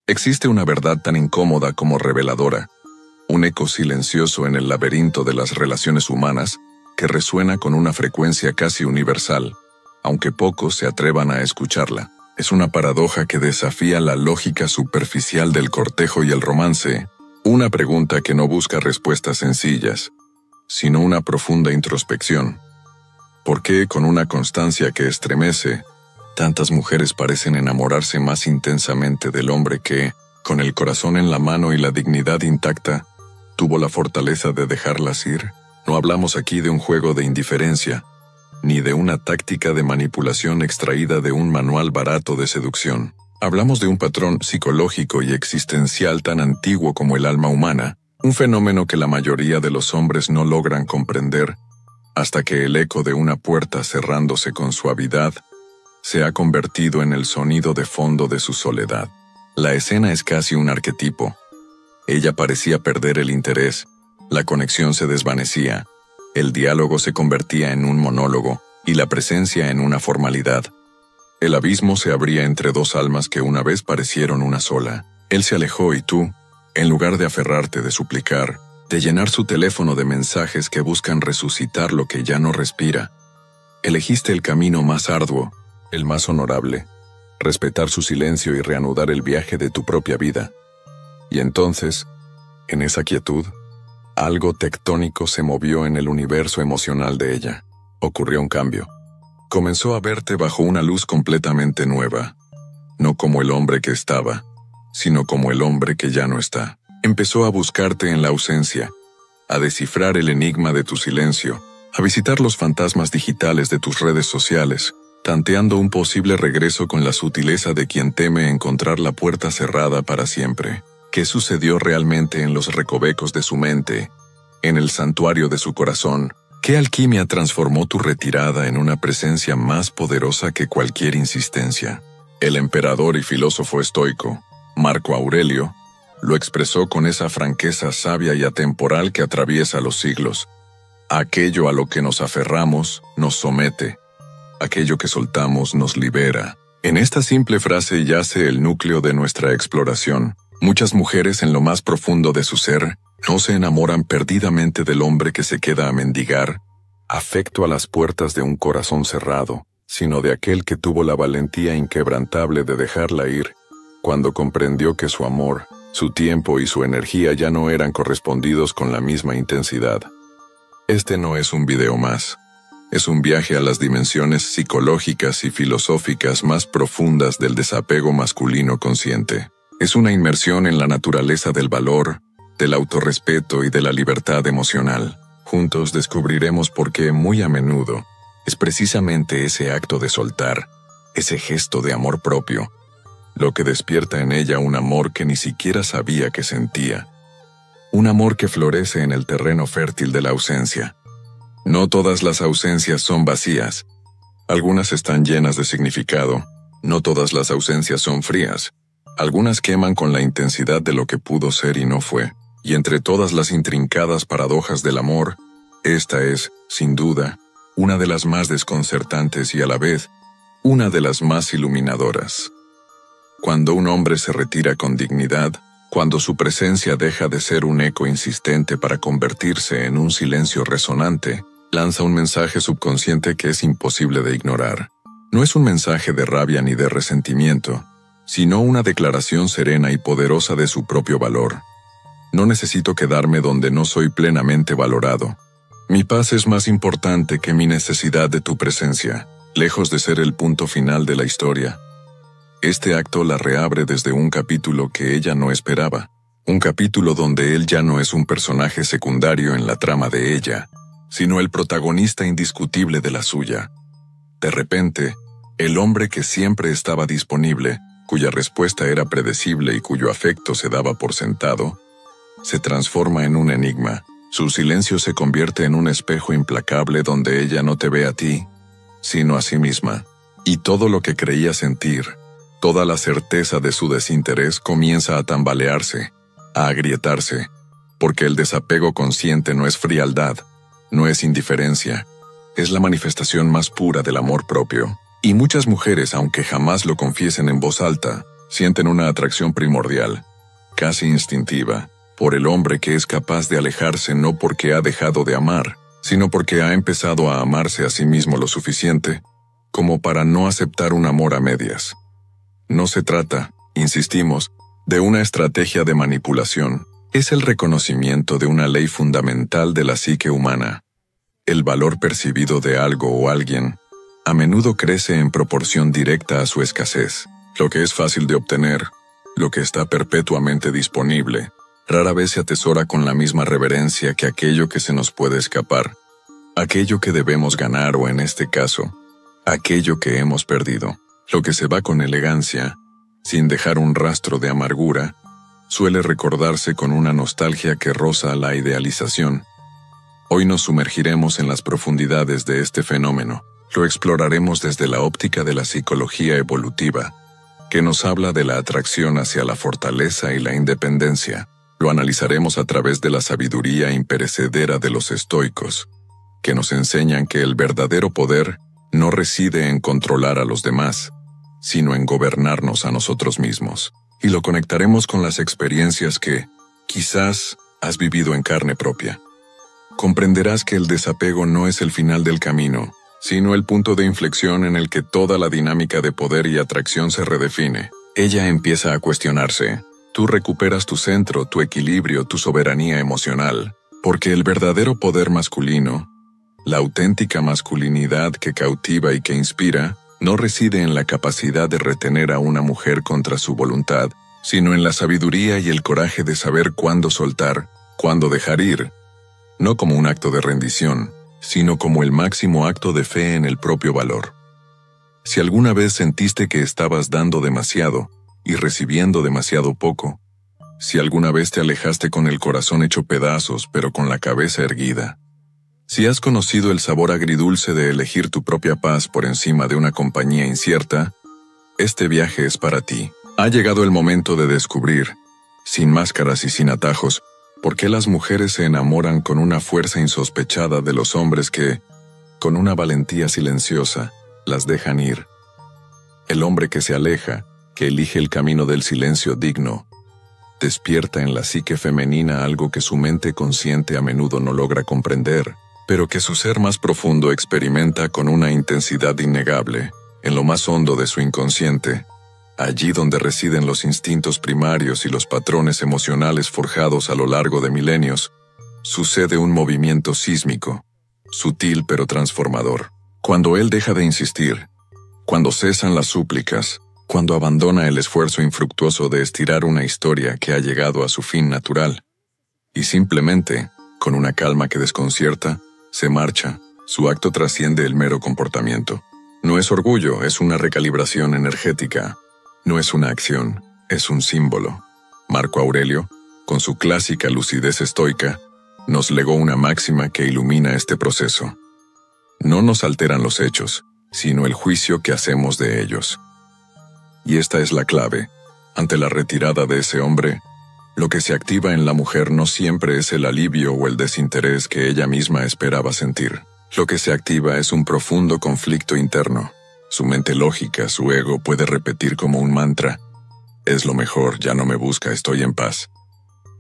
Existe una verdad tan incómoda como reveladora, un eco silencioso en el laberinto de las relaciones humanas que resuena con una frecuencia casi universal, aunque pocos se atrevan a escucharla. Es una paradoja que desafía la lógica superficial del cortejo y el romance, una pregunta que no busca respuestas sencillas, sino una profunda introspección. ¿Por qué, con una constancia que estremece, tantas mujeres parecen enamorarse más intensamente del hombre que, con el corazón en la mano y la dignidad intacta, tuvo la fortaleza de dejarlas ir? No hablamos aquí de un juego de indiferencia, ni de una táctica de manipulación extraída de un manual barato de seducción. Hablamos de un patrón psicológico y existencial tan antiguo como el alma humana, un fenómeno que la mayoría de los hombres no logran comprender, hasta que el eco de una puerta cerrándose con suavidad se ha convertido en el sonido de fondo de su soledad. La escena es casi un arquetipo. Ella parecía perder el interés, la conexión se desvanecía, el diálogo se convertía en un monólogo y la presencia en una formalidad. El abismo se abría entre dos almas que una vez parecieron una sola. Él se alejó y tú, en lugar de aferrarte, de suplicar, de llenar su teléfono de mensajes que buscan resucitar lo que ya no respira, elegiste el camino más arduo, el más honorable, respetar su silencio y reanudar el viaje de tu propia vida. Y entonces, en esa quietud, algo tectónico se movió en el universo emocional de ella. Ocurrió un cambio. Comenzó a verte bajo una luz completamente nueva, no como el hombre que estaba, sino como el hombre que ya no está. Empezó a buscarte en la ausencia, a descifrar el enigma de tu silencio, a visitar los fantasmas digitales de tus redes sociales, tanteando un posible regreso con la sutileza de quien teme encontrar la puerta cerrada para siempre. ¿Qué sucedió realmente en los recovecos de su mente, en el santuario de su corazón? ¿Qué alquimia transformó tu retirada en una presencia más poderosa que cualquier insistencia? El emperador y filósofo estoico, Marco Aurelio, lo expresó con esa franqueza sabia y atemporal que atraviesa los siglos. Aquello a lo que nos aferramos nos somete, aquello que soltamos nos libera. En esta simple frase yace el núcleo de nuestra exploración. Muchas mujeres en lo más profundo de su ser no se enamoran perdidamente del hombre que se queda a mendigar afecto a las puertas de un corazón cerrado, sino de aquel que tuvo la valentía inquebrantable de dejarla ir, cuando comprendió que su amor, su tiempo y su energía ya no eran correspondidos con la misma intensidad. Este no es un video más. Es un viaje a las dimensiones psicológicas y filosóficas más profundas del desapego masculino consciente. Es una inmersión en la naturaleza del valor, del autorrespeto y de la libertad emocional. Juntos descubriremos por qué muy a menudo es precisamente ese acto de soltar, ese gesto de amor propio, lo que despierta en ella un amor que ni siquiera sabía que sentía. Un amor que florece en el terreno fértil de la ausencia. No todas las ausencias son vacías. Algunas están llenas de significado. No todas las ausencias son frías. Algunas queman con la intensidad de lo que pudo ser y no fue. Y entre todas las intrincadas paradojas del amor, esta es, sin duda, una de las más desconcertantes y a la vez, una de las más iluminadoras. Cuando un hombre se retira con dignidad, cuando su presencia deja de ser un eco insistente para convertirse en un silencio resonante, lanza un mensaje subconsciente que es imposible de ignorar. No es un mensaje de rabia ni de resentimiento, sino una declaración serena y poderosa de su propio valor. No necesito quedarme donde no soy plenamente valorado. Mi paz es más importante que mi necesidad de tu presencia, lejos de ser el punto final de la historia. Este acto la reabre desde un capítulo que ella no esperaba, un capítulo donde él ya no es un personaje secundario en la trama de ella, sino el protagonista indiscutible de la suya. De repente, el hombre que siempre estaba disponible, cuya respuesta era predecible y cuyo afecto se daba por sentado, se transforma en un enigma. Su silencio se convierte en un espejo implacable donde ella no te ve a ti, sino a sí misma. Y todo lo que creía sentir, toda la certeza de su desinterés comienza a tambalearse, a agrietarse, porque el desapego consciente no es frialdad, no es indiferencia, es la manifestación más pura del amor propio. Y muchas mujeres, aunque jamás lo confiesen en voz alta, Sienten una atracción primordial, casi instintiva, por el hombre que es capaz de alejarse no porque ha dejado de amar, sino porque ha empezado a amarse a sí mismo lo suficiente como para no aceptar un amor a medias. No se trata, insistimos, de una estrategia de manipulación. Es el reconocimiento de una ley fundamental de la psique humana. El valor percibido de algo o alguien a menudo crece en proporción directa a su escasez. Lo que es fácil de obtener, lo que está perpetuamente disponible, rara vez se atesora con la misma reverencia que aquello que se nos puede escapar, aquello que debemos ganar o, en este caso, aquello que hemos perdido. Lo que se va con elegancia, sin dejar un rastro de amargura, suele recordarse con una nostalgia que roza la idealización. Hoy nos sumergiremos en las profundidades de este fenómeno. Lo exploraremos desde la óptica de la psicología evolutiva, que nos habla de la atracción hacia la fortaleza y la independencia. Lo analizaremos a través de la sabiduría imperecedera de los estoicos, que nos enseñan que el verdadero poder no reside en controlar a los demás, sino en gobernarnos a nosotros mismos. Y lo conectaremos con las experiencias que, quizás, has vivido en carne propia. Comprenderás que el desapego no es el final del camino, sino el punto de inflexión en el que toda la dinámica de poder y atracción se redefine. Ella empieza a cuestionarse. Tú recuperas tu centro, tu equilibrio, tu soberanía emocional, porque el verdadero poder masculino, la auténtica masculinidad que cautiva y que inspira, no reside en la capacidad de retener a una mujer contra su voluntad, sino en la sabiduría y el coraje de saber cuándo soltar, cuándo dejar ir, no como un acto de rendición, sino como el máximo acto de fe en el propio valor. Si alguna vez sentiste que estabas dando demasiado y recibiendo demasiado poco, si alguna vez te alejaste con el corazón hecho pedazos pero con la cabeza erguida, si has conocido el sabor agridulce de elegir tu propia paz por encima de una compañía incierta, este viaje es para ti. Ha llegado el momento de descubrir, sin máscaras y sin atajos, por qué las mujeres se enamoran con una fuerza insospechada de los hombres que, con una valentía silenciosa, las dejan ir. El hombre que se aleja, que elige el camino del silencio digno, despierta en la psique femenina algo que su mente consciente a menudo no logra comprender, pero que su ser más profundo experimenta con una intensidad innegable, en lo más hondo de su inconsciente, allí donde residen los instintos primarios y los patrones emocionales forjados a lo largo de milenios, sucede un movimiento sísmico, sutil pero transformador. Cuando él deja de insistir, cuando cesan las súplicas, cuando abandona el esfuerzo infructuoso de estirar una historia que ha llegado a su fin natural, y simplemente, con una calma que desconcierta, se marcha, su acto trasciende el mero comportamiento. No es orgullo, es una recalibración energética. No es una acción, es un símbolo. Marco Aurelio, con su clásica lucidez estoica, nos legó una máxima que ilumina este proceso. No nos alteran los hechos, sino el juicio que hacemos de ellos. Y esta es la clave. Ante la retirada de ese hombre, lo que se activa en la mujer no siempre es el alivio o el desinterés que ella misma esperaba sentir. Lo que se activa es un profundo conflicto interno. Su mente lógica, su ego, puede repetir como un mantra: es lo mejor, ya no me busca, estoy en paz.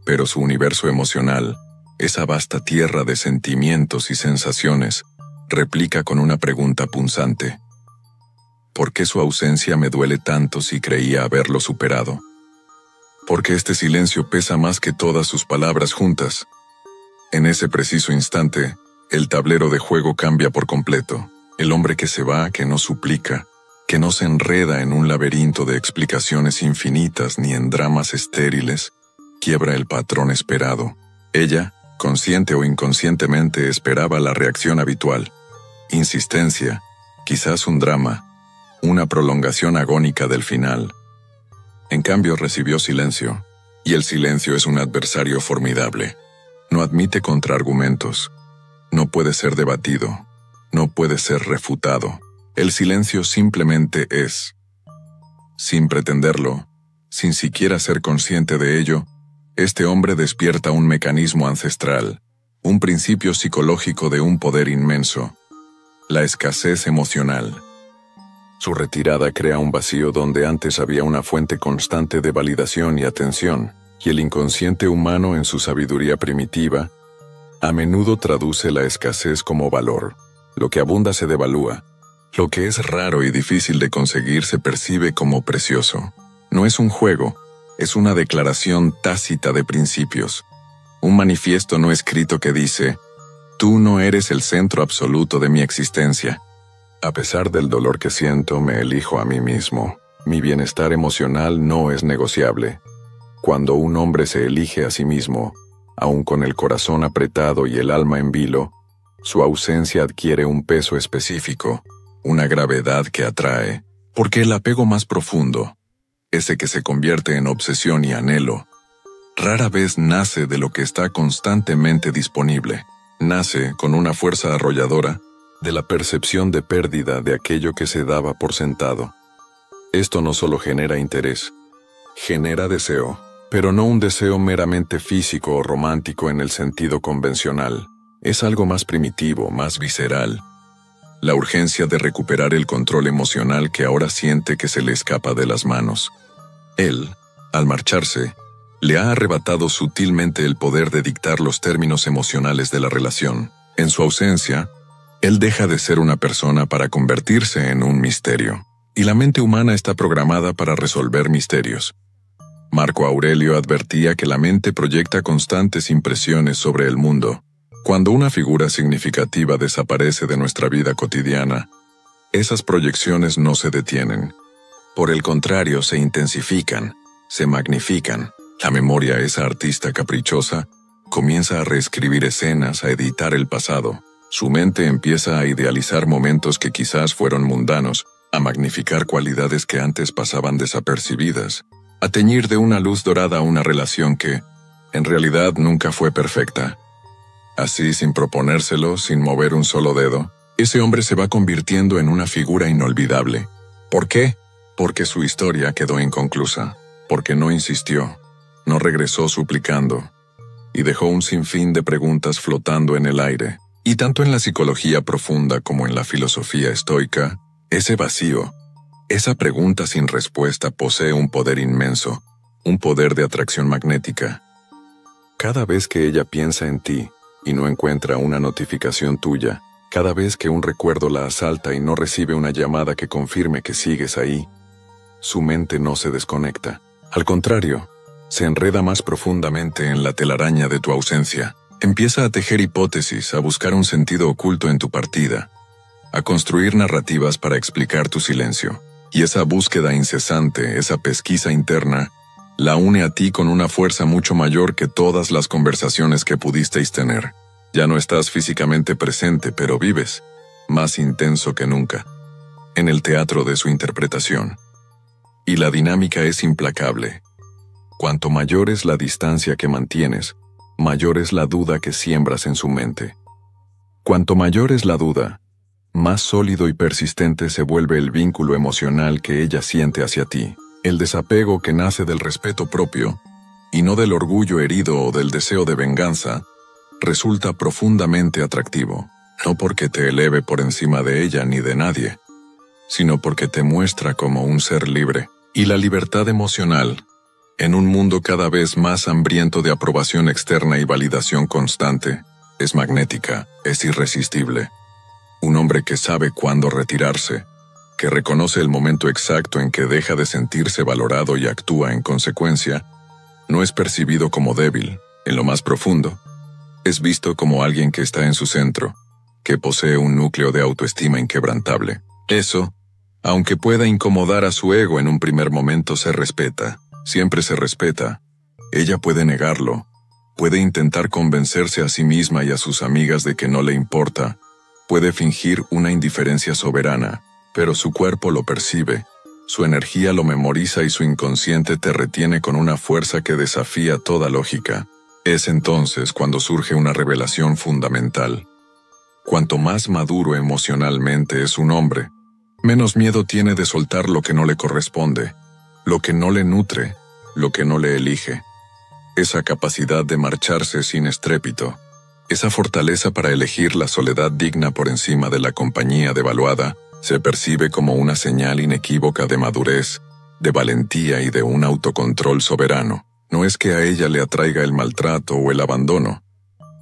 Pero su universo emocional, esa vasta tierra de sentimientos y sensaciones, replica con una pregunta punzante: ¿por qué su ausencia me duele tanto si creía haberlo superado? ¿Por qué este silencio pesa más que todas sus palabras juntas? En ese preciso instante, el tablero de juego cambia por completo. El hombre que se va, que no suplica, que no se enreda en un laberinto de explicaciones infinitas ni en dramas estériles, quiebra el patrón esperado. Ella, consciente o inconscientemente, esperaba la reacción habitual. Insistencia, quizás un drama, una prolongación agónica del final. En cambio, recibió silencio, y el silencio es un adversario formidable. No admite contraargumentos, no puede ser debatido. No puede ser refutado. El silencio simplemente es. Sin pretenderlo, sin siquiera ser consciente de ello, este hombre despierta un mecanismo ancestral, un principio psicológico de un poder inmenso: la escasez emocional. Su retirada crea un vacío donde antes había una fuente constante de validación y atención, y el inconsciente humano en su sabiduría primitiva a menudo traduce la escasez como valor. Lo que abunda se devalúa. Lo que es raro y difícil de conseguir se percibe como precioso. No es un juego, es una declaración tácita de principios. Un manifiesto no escrito que dice: tú no eres el centro absoluto de mi existencia. A pesar del dolor que siento, me elijo a mí mismo. Mi bienestar emocional no es negociable. Cuando un hombre se elige a sí mismo, aun con el corazón apretado y el alma en vilo, su ausencia adquiere un peso específico, una gravedad que atrae, porque el apego más profundo, ese que se convierte en obsesión y anhelo, rara vez nace de lo que está constantemente disponible. Nace con una fuerza arrolladora de la percepción de pérdida de aquello que se daba por sentado. Esto no solo genera interés, genera deseo, pero no un deseo meramente físico o romántico en el sentido convencional. Es algo más primitivo, más visceral. La urgencia de recuperar el control emocional que ahora siente que se le escapa de las manos. Él, al marcharse, le ha arrebatado sutilmente el poder de dictar los términos emocionales de la relación. En su ausencia, él deja de ser una persona para convertirse en un misterio. Y la mente humana está programada para resolver misterios. Marco Aurelio advertía que la mente proyecta constantes impresiones sobre el mundo. Cuando una figura significativa desaparece de nuestra vida cotidiana, esas proyecciones no se detienen. Por el contrario, se intensifican, se magnifican. La memoria, esa artista caprichosa, comienza a reescribir escenas, a editar el pasado. Su mente empieza a idealizar momentos que quizás fueron mundanos, a magnificar cualidades que antes pasaban desapercibidas, a teñir de una luz dorada una relación que, en realidad, nunca fue perfecta. Así, sin proponérselo, sin mover un solo dedo, ese hombre se va convirtiendo en una figura inolvidable. ¿Por qué? Porque su historia quedó inconclusa, porque no insistió, no regresó suplicando, y dejó un sinfín de preguntas flotando en el aire. Y tanto en la psicología profunda como en la filosofía estoica, ese vacío, esa pregunta sin respuesta posee un poder inmenso, un poder de atracción magnética. Cada vez que ella piensa en ti y no encuentra una notificación tuya, cada vez que un recuerdo la asalta y no recibe una llamada que confirme que sigues ahí, su mente no se desconecta. Al contrario, se enreda más profundamente en la telaraña de tu ausencia. Empieza a tejer hipótesis, a buscar un sentido oculto en tu partida, a construir narrativas para explicar tu silencio. Y esa búsqueda incesante, esa pesquisa interna, la une a ti con una fuerza mucho mayor que todas las conversaciones que pudisteis tener. Ya no estás físicamente presente, pero vives, más intenso que nunca, en el teatro de su interpretación. Y la dinámica es implacable. Cuanto mayor es la distancia que mantienes, mayor es la duda que siembras en su mente. Cuanto mayor es la duda, más sólido y persistente se vuelve el vínculo emocional que ella siente hacia ti. El desapego que nace del respeto propio, y no del orgullo herido o del deseo de venganza, resulta profundamente atractivo, no porque te eleve por encima de ella ni de nadie, sino porque te muestra como un ser libre. Y la libertad emocional, en un mundo cada vez más hambriento de aprobación externa y validación constante, es magnética, es irresistible. Un hombre que sabe cuándo retirarse, que reconoce el momento exacto en que deja de sentirse valorado y actúa en consecuencia, no es percibido como débil, en lo más profundo. Es visto como alguien que está en su centro, que posee un núcleo de autoestima inquebrantable. Eso, aunque pueda incomodar a su ego en un primer momento, se respeta. Siempre se respeta. Ella puede negarlo, puede intentar convencerse a sí misma y a sus amigas de que no le importa, puede fingir una indiferencia soberana, pero su cuerpo lo percibe, su energía lo memoriza y su inconsciente te retiene con una fuerza que desafía toda lógica. Es entonces cuando surge una revelación fundamental. Cuanto más maduro emocionalmente es un hombre, menos miedo tiene de soltar lo que no le corresponde, lo que no le nutre, lo que no le elige. Esa capacidad de marcharse sin estrépito, esa fortaleza para elegir la soledad digna por encima de la compañía devaluada, Se percibe como una señal inequívoca de madurez, de valentía y de un autocontrol soberano. No es que a ella le atraiga el maltrato o el abandono.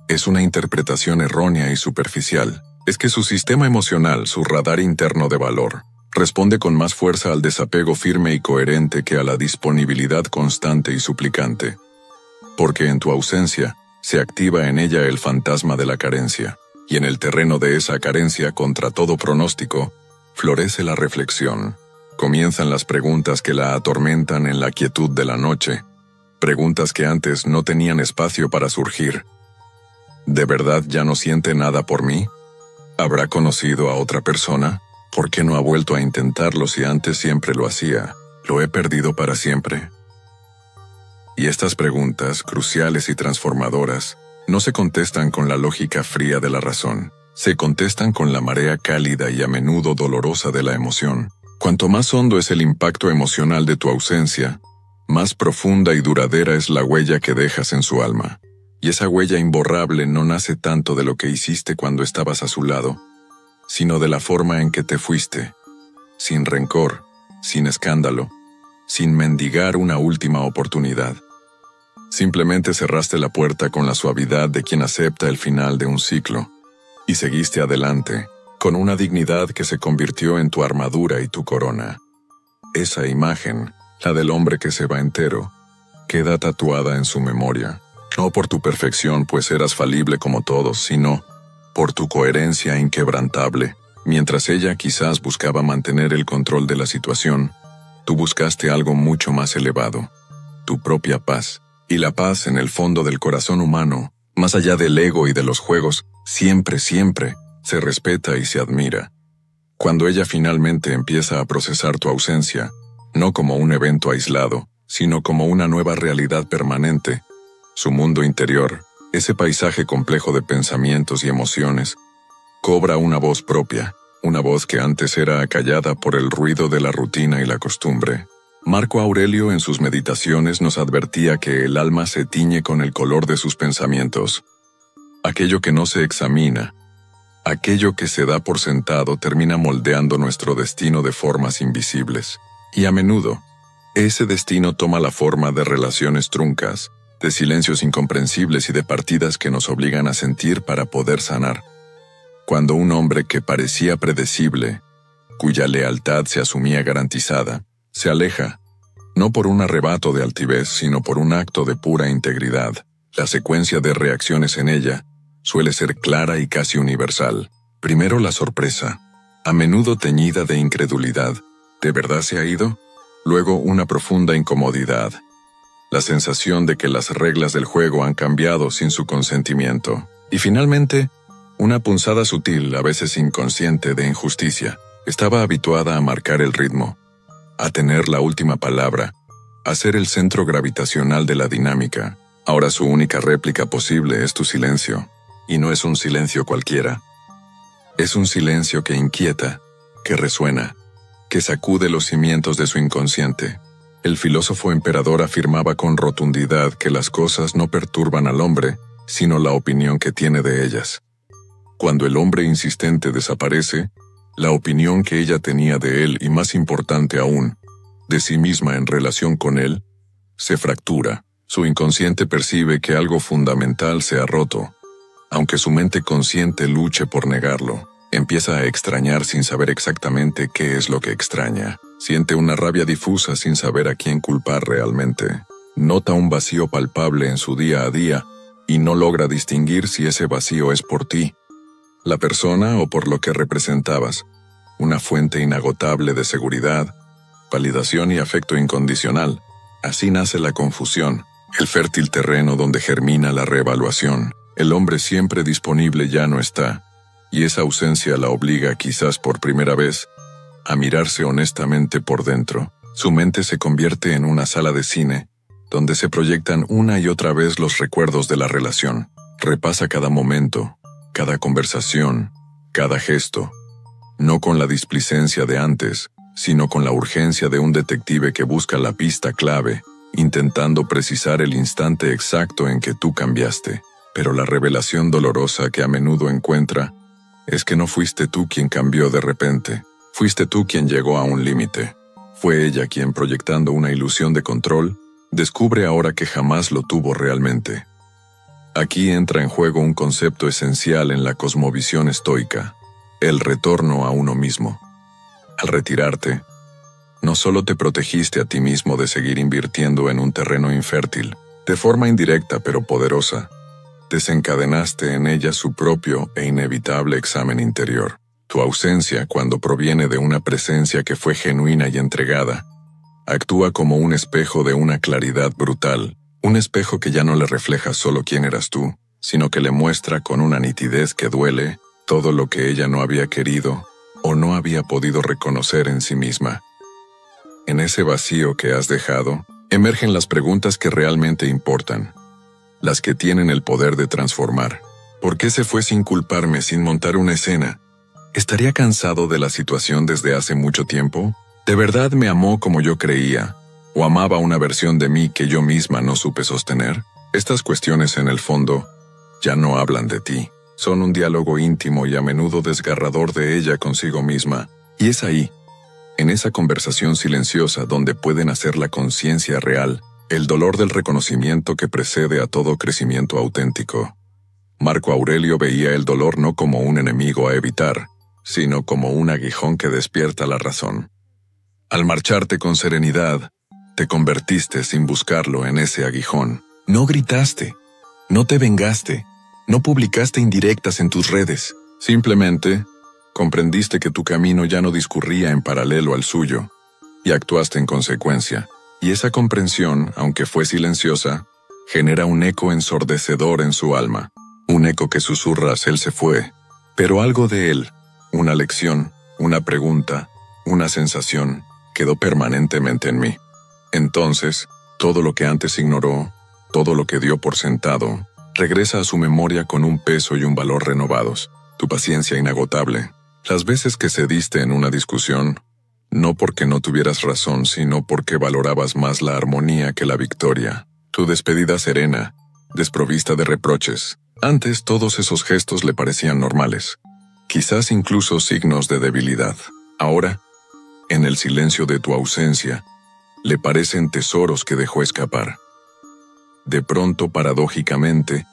Es una interpretación errónea y superficial. Es que su sistema emocional, su radar interno de valor, responde con más fuerza al desapego firme y coherente que a la disponibilidad constante y suplicante. Porque en tu ausencia, se activa en ella el fantasma de la carencia, y en el terreno de esa carencia, contra todo pronóstico, florece la reflexión. Comienzan las preguntas que la atormentan en la quietud de la noche, preguntas que antes no tenían espacio para surgir. ¿De verdad ya no siente nada por mí? ¿Habrá conocido a otra persona? ¿Por qué no ha vuelto a intentarlo si antes siempre lo hacía? ¿Lo he perdido para siempre? Y estas preguntas, cruciales y transformadoras, no se contestan con la lógica fría de la razón. Se contestan con la marea cálida y a menudo dolorosa de la emoción. Cuanto más hondo es el impacto emocional de tu ausencia, más profunda y duradera es la huella que dejas en su alma. Y esa huella imborrable no nace tanto de lo que hiciste cuando estabas a su lado, sino de la forma en que te fuiste, sin rencor, sin escándalo, sin mendigar una última oportunidad. Simplemente cerraste la puerta con la suavidad de quien acepta el final de un ciclo, y seguiste adelante, con una dignidad que se convirtió en tu armadura y tu corona. Esa imagen, la del hombre que se va entero, queda tatuada en su memoria. No por tu perfección, pues eras falible como todos, sino por tu coherencia inquebrantable. Mientras ella quizás buscaba mantener el control de la situación, tú buscaste algo mucho más elevado, tu propia paz. Y la paz en el fondo del corazón humano, más allá del ego y de los juegos, siempre, siempre se respeta y se admira. Cuando ella finalmente empieza a procesar tu ausencia, no como un evento aislado, sino como una nueva realidad permanente, su mundo interior, ese paisaje complejo de pensamientos y emociones, cobra una voz propia, una voz que antes era acallada por el ruido de la rutina y la costumbre. Marco Aurelio en sus meditaciones nos advertía que el alma se tiñe con el color de sus pensamientos. Aquello que no se examina, aquello que se da por sentado termina moldeando nuestro destino de formas invisibles. Y a menudo, ese destino toma la forma de relaciones truncas, de silencios incomprensibles y de partidas que nos obligan a sentir para poder sanar. Cuando un hombre que parecía predecible, cuya lealtad se asumía garantizada, se aleja, no por un arrebato de altivez, sino por un acto de pura integridad, la secuencia de reacciones en ella suele ser clara y casi universal. Primero la sorpresa, a menudo teñida de incredulidad. ¿De verdad se ha ido? Luego una profunda incomodidad, la sensación de que las reglas del juego han cambiado sin su consentimiento. Y finalmente, una punzada sutil, a veces inconsciente, de injusticia. Estaba habituada a marcar el ritmo, a tener la última palabra, a ser el centro gravitacional de la dinámica. Ahora su única réplica posible es tu silencio. Y no es un silencio cualquiera. Es un silencio que inquieta, que resuena, que sacude los cimientos de su inconsciente. El filósofo emperador afirmaba con rotundidad que las cosas no perturban al hombre, sino la opinión que tiene de ellas. Cuando el hombre insistente desaparece, la opinión que ella tenía de él, y más importante aún, de sí misma en relación con él, se fractura. Su inconsciente percibe que algo fundamental se ha roto. Aunque su mente consciente luche por negarlo, empieza a extrañar sin saber exactamente qué es lo que extraña. Siente una rabia difusa sin saber a quién culpar realmente. Nota un vacío palpable en su día a día y no logra distinguir si ese vacío es por ti, la persona, o por lo que representabas, una fuente inagotable de seguridad, validación y afecto incondicional. Así nace la confusión, el fértil terreno donde germina la reevaluación. El hombre siempre disponible ya no está, y esa ausencia la obliga, quizás por primera vez, a mirarse honestamente por dentro. Su mente se convierte en una sala de cine, donde se proyectan una y otra vez los recuerdos de la relación. Repasa cada momento, cada conversación, cada gesto, no con la displicencia de antes, sino con la urgencia de un detective que busca la pista clave, intentando precisar el instante exacto en que tú cambiaste. Pero la revelación dolorosa que a menudo encuentra es que no fuiste tú quien cambió de repente. Fuiste tú quien llegó a un límite. Fue ella quien, proyectando una ilusión de control, descubre ahora que jamás lo tuvo realmente. Aquí entra en juego un concepto esencial en la cosmovisión estoica: el retorno a uno mismo. Al retirarte, no solo te protegiste a ti mismo de seguir invirtiendo en un terreno infértil, de forma indirecta pero poderosa, desencadenaste en ella su propio e inevitable examen interior. Tu ausencia, cuando proviene de una presencia que fue genuina y entregada, actúa como un espejo de una claridad brutal, un espejo que ya no le refleja solo quién eras tú, sino que le muestra con una nitidez que duele todo lo que ella no había querido o no había podido reconocer en sí misma. En ese vacío que has dejado, emergen las preguntas que realmente importan, las que tienen el poder de transformar. ¿Por qué se fue sin culparme, sin montar una escena? ¿Estaría cansado de la situación desde hace mucho tiempo? ¿De verdad me amó como yo creía? ¿O amaba una versión de mí que yo misma no supe sostener? Estas cuestiones, en el fondo, ya no hablan de ti. Son un diálogo íntimo y a menudo desgarrador de ella consigo misma. Y es ahí, en esa conversación silenciosa, donde puede nacer la conciencia real, el dolor del reconocimiento que precede a todo crecimiento auténtico. Marco Aurelio veía el dolor no como un enemigo a evitar, sino como un aguijón que despierta la razón. Al marcharte con serenidad, te convertiste sin buscarlo en ese aguijón. No gritaste, no te vengaste, no publicaste indirectas en tus redes. Simplemente, comprendiste que tu camino ya no discurría en paralelo al suyo, y actuaste en consecuencia. Y esa comprensión, aunque fue silenciosa, genera un eco ensordecedor en su alma. Un eco que susurra: él se fue, pero algo de él, una lección, una pregunta, una sensación, quedó permanentemente en mí. Entonces, todo lo que antes ignoró, todo lo que dio por sentado, regresa a su memoria con un peso y un valor renovados. Tu paciencia inagotable, las veces que cediste en una discusión, no porque no tuvieras razón, sino porque valorabas más la armonía que la victoria. Tu despedida serena, desprovista de reproches. Antes todos esos gestos le parecían normales, quizás incluso signos de debilidad. Ahora, en el silencio de tu ausencia, le parecen tesoros que dejó escapar. De pronto, paradójicamente,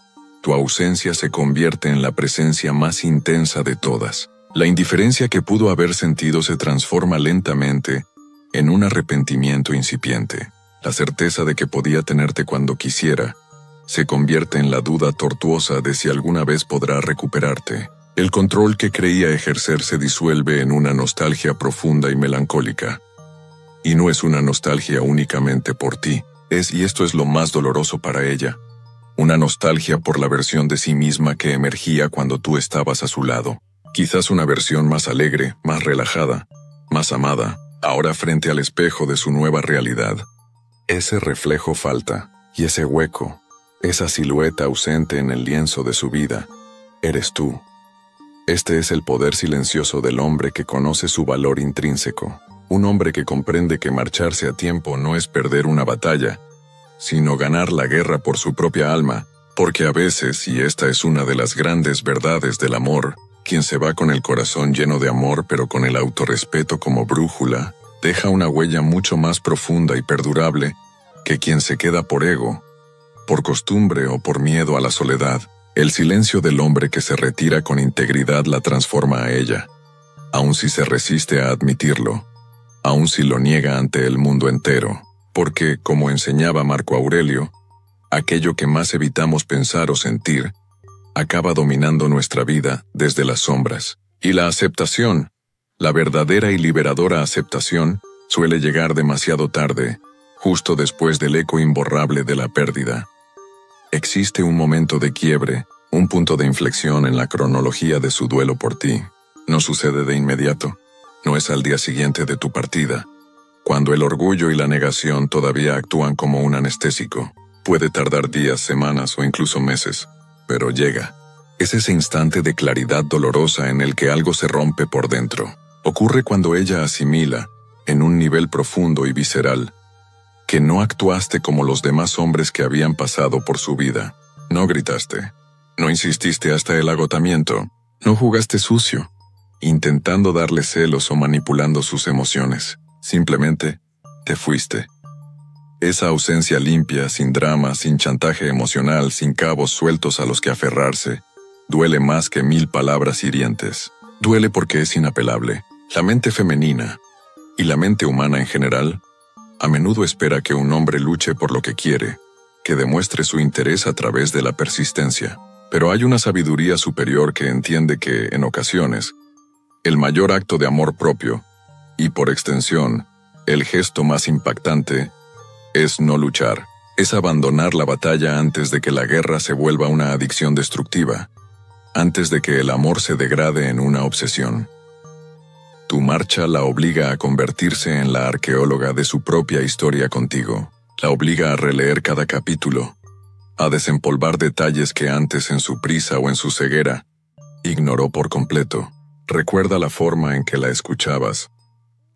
tu ausencia se convierte en la presencia más intensa de todas. La indiferencia que pudo haber sentido se transforma lentamente en un arrepentimiento incipiente. La certeza de que podía tenerte cuando quisiera se convierte en la duda tortuosa de si alguna vez podrá recuperarte. El control que creía ejercer se disuelve en una nostalgia profunda y melancólica. Y no es una nostalgia únicamente por ti, y esto es lo más doloroso para ella, una nostalgia por la versión de sí misma que emergía cuando tú estabas a su lado. Quizás una versión más alegre, más relajada, más amada, ahora frente al espejo de su nueva realidad. Ese reflejo falta, y ese hueco, esa silueta ausente en el lienzo de su vida, eres tú. Este es el poder silencioso del hombre que conoce su valor intrínseco. Un hombre que comprende que marcharse a tiempo no es perder una batalla, sino ganar la guerra por su propia alma, porque a veces, y esta es una de las grandes verdades del amor, quien se va con el corazón lleno de amor pero con el autorrespeto como brújula, deja una huella mucho más profunda y perdurable que quien se queda por ego, por costumbre o por miedo a la soledad. El silencio del hombre que se retira con integridad la transforma a ella, aun si se resiste a admitirlo, aun si lo niega ante el mundo entero, porque, como enseñaba Marco Aurelio, aquello que más evitamos pensar o sentir acaba dominando nuestra vida desde las sombras. Y la aceptación, la verdadera y liberadora aceptación, suele llegar demasiado tarde, justo después del eco imborrable de la pérdida. Existe un momento de quiebre, un punto de inflexión en la cronología de su duelo por ti. No sucede de inmediato, no es al día siguiente de tu partida. Cuando el orgullo y la negación todavía actúan como un anestésico, puede tardar días, semanas o incluso meses, pero llega. Es ese instante de claridad dolorosa en el que algo se rompe por dentro. Ocurre cuando ella asimila, en un nivel profundo y visceral, que no actuaste como los demás hombres que habían pasado por su vida. No gritaste, no insististe hasta el agotamiento, no jugaste sucio. intentando darle celos o manipulando sus emociones. Simplemente, te fuiste. Esa ausencia limpia, sin drama, sin chantaje emocional, sin cabos sueltos a los que aferrarse, duele más que 1000 palabras hirientes. Duele porque es inapelable. La mente femenina, y la mente humana en general, a menudo espera que un hombre luche por lo que quiere, que demuestre su interés a través de la persistencia. Pero hay una sabiduría superior que entiende que, en ocasiones, el mayor acto de amor propio, y por extensión, el gesto más impactante, es no luchar, es abandonar la batalla antes de que la guerra se vuelva una adicción destructiva, antes de que el amor se degrade en una obsesión. Tu marcha la obliga a convertirse en la arqueóloga de su propia historia contigo, la obliga a releer cada capítulo, a desempolvar detalles que antes en su prisa o en su ceguera ignoró por completo. Recuerda la forma en que la escuchabas,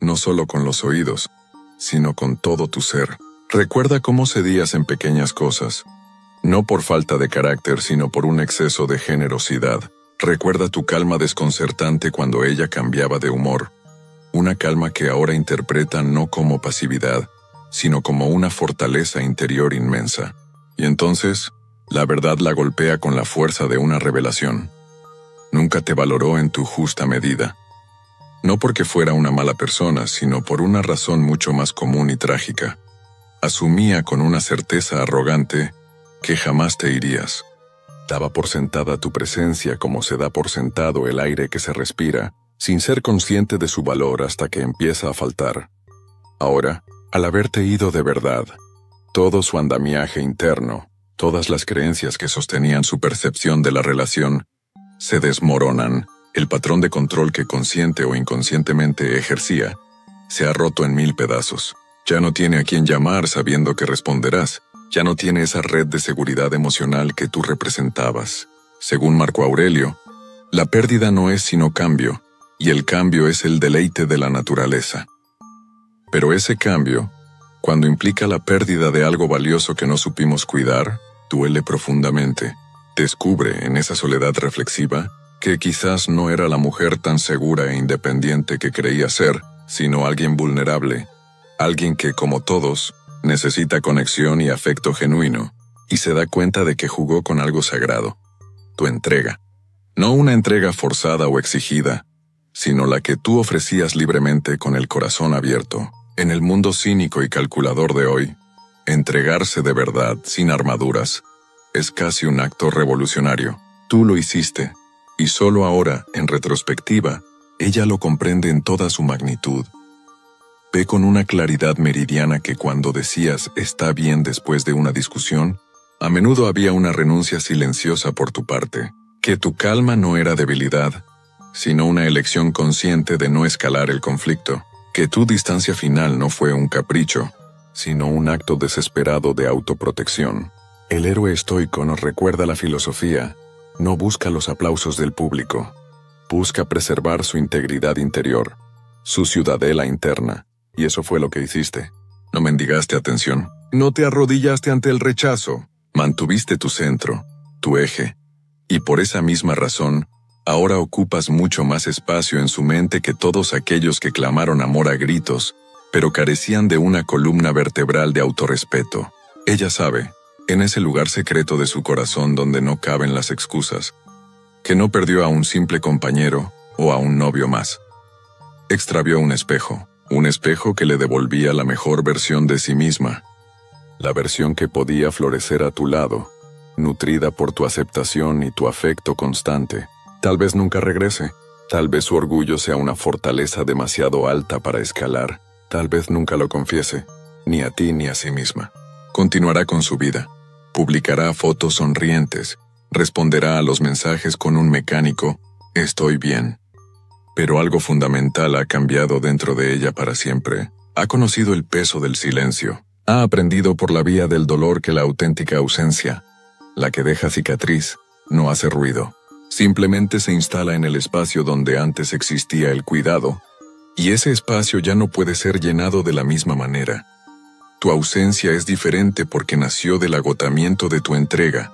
no solo con los oídos, sino con todo tu ser. Recuerda cómo cedías en pequeñas cosas, no por falta de carácter, sino por un exceso de generosidad. Recuerda tu calma desconcertante cuando ella cambiaba de humor, una calma que ahora interpreta no como pasividad, sino como una fortaleza interior inmensa. Y entonces, la verdad la golpea con la fuerza de una revelación. Nunca te valoró en tu justa medida. No porque fuera una mala persona, sino por una razón mucho más común y trágica. Asumía con una certeza arrogante que jamás te irías. Daba por sentada tu presencia como se da por sentado el aire que se respira, sin ser consciente de su valor hasta que empieza a faltar. Ahora, al haberte ido de verdad, todo su andamiaje interno, todas las creencias que sostenían su percepción de la relación, se desmoronan. El patrón de control que consciente o inconscientemente ejercía se ha roto en 1000 pedazos. Ya no tiene a quien llamar sabiendo que responderás. Ya no tiene esa red de seguridad emocional que tú representabas. Según Marco Aurelio, la pérdida no es sino cambio, y el cambio es el deleite de la naturaleza. Pero ese cambio, cuando implica la pérdida de algo valioso que no supimos cuidar, duele profundamente. Descubre en esa soledad reflexiva que quizás no era la mujer tan segura e independiente que creía ser, sino alguien vulnerable, alguien que, como todos, necesita conexión y afecto genuino, y se da cuenta de que jugó con algo sagrado, tu entrega. No una entrega forzada o exigida, sino la que tú ofrecías libremente con el corazón abierto. En el mundo cínico y calculador de hoy, entregarse de verdad, sin armaduras, es casi un acto revolucionario. Tú lo hiciste, y solo ahora, en retrospectiva, ella lo comprende en toda su magnitud. Ve con una claridad meridiana que cuando decías «está bien» después de una discusión, a menudo había una renuncia silenciosa por tu parte, que tu calma no era debilidad, sino una elección consciente de no escalar el conflicto, que tu distancia final no fue un capricho, sino un acto desesperado de autoprotección. El héroe estoico nos recuerda la filosofía. No busca los aplausos del público. Busca preservar su integridad interior, su ciudadela interna. Y eso fue lo que hiciste. No mendigaste atención. No te arrodillaste ante el rechazo. Mantuviste tu centro, tu eje. Y por esa misma razón, ahora ocupas mucho más espacio en su mente que todos aquellos que clamaron amor a gritos, pero carecían de una columna vertebral de autorrespeto. Ella sabe, en ese lugar secreto de su corazón donde no caben las excusas, que no perdió a un simple compañero o a un novio más. Extravió un espejo que le devolvía la mejor versión de sí misma, la versión que podía florecer a tu lado, nutrida por tu aceptación y tu afecto constante. Tal vez nunca regrese, tal vez su orgullo sea una fortaleza demasiado alta para escalar, tal vez nunca lo confiese, ni a ti ni a sí misma. Continuará con su vida. Publicará fotos sonrientes, responderá a los mensajes con un mecánico «estoy bien». Pero algo fundamental ha cambiado dentro de ella para siempre. Ha conocido el peso del silencio. Ha aprendido por la vía del dolor que la auténtica ausencia, la que deja cicatriz, no hace ruido. Simplemente se instala en el espacio donde antes existía el cuidado, y ese espacio ya no puede ser llenado de la misma manera. Tu ausencia es diferente porque nació del agotamiento de tu entrega,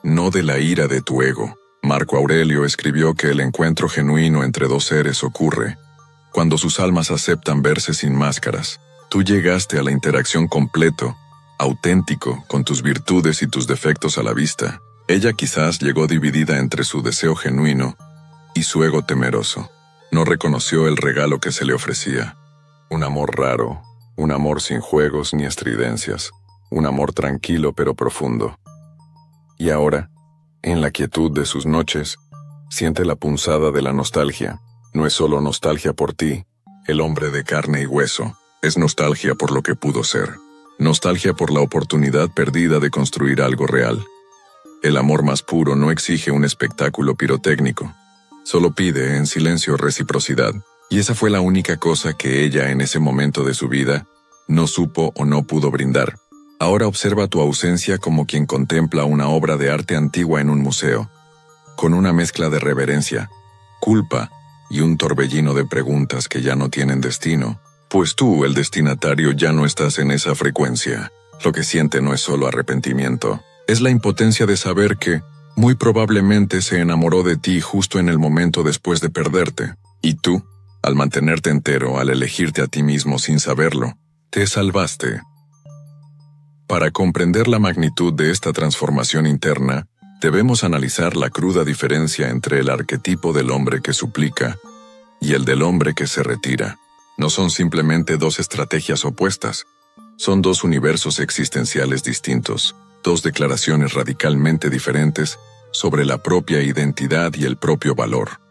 no de la ira de tu ego. Marco Aurelio escribió que el encuentro genuino entre dos seres ocurre cuando sus almas aceptan verse sin máscaras. Tú llegaste a la interacción completo, auténtico, con tus virtudes y tus defectos a la vista. Ella quizás llegó dividida entre su deseo genuino y su ego temeroso. No reconoció el regalo que se le ofrecía. Un amor raro, un amor sin juegos ni estridencias, un amor tranquilo pero profundo. Y ahora, en la quietud de sus noches, siente la punzada de la nostalgia. No es solo nostalgia por ti, el hombre de carne y hueso, es nostalgia por lo que pudo ser. Nostalgia por la oportunidad perdida de construir algo real. El amor más puro no exige un espectáculo pirotécnico. Solo pide en silencio reciprocidad. Y esa fue la única cosa que ella en ese momento de su vida no supo o no pudo brindar. Ahora observa tu ausencia como quien contempla una obra de arte antigua en un museo, con una mezcla de reverencia, culpa y un torbellino de preguntas que ya no tienen destino. Pues tú, el destinatario, ya no estás en esa frecuencia. Lo que siente no es solo arrepentimiento, es la impotencia de saber que, muy probablemente se enamoró de ti justo en el momento después de perderte. Y tú, al mantenerte entero, al elegirte a ti mismo sin saberlo, te salvaste. Para comprender la magnitud de esta transformación interna, debemos analizar la cruda diferencia entre el arquetipo del hombre que suplica y el del hombre que se retira. No son simplemente dos estrategias opuestas, son dos universos existenciales distintos, dos declaraciones radicalmente diferentes sobre la propia identidad y el propio valor.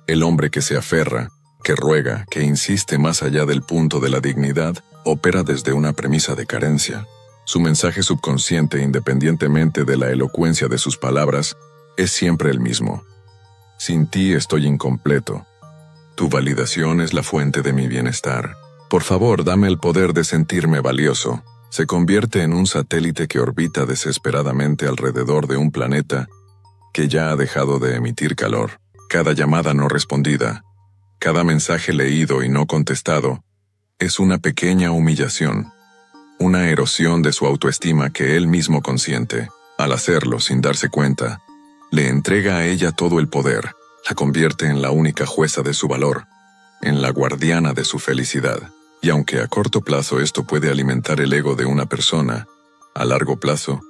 El hombre que se aferra, que ruega, que insiste más allá del punto de la dignidad, opera desde una premisa de carencia. Su mensaje subconsciente, independientemente de la elocuencia de sus palabras, es siempre el mismo. Sin ti estoy incompleto. Tu validación es la fuente de mi bienestar. Por favor, dame el poder de sentirme valioso. Se convierte en un satélite que orbita desesperadamente alrededor de un planeta que ya ha dejado de emitir calor. Cada llamada no respondida, cada mensaje leído y no contestado, es una pequeña humillación, una erosión de su autoestima que él mismo consiente. Al hacerlo sin darse cuenta, le entrega a ella todo el poder, la convierte en la única jueza de su valor, en la guardiana de su felicidad. Y aunque a corto plazo esto puede alimentar el ego de una persona, a largo plazo,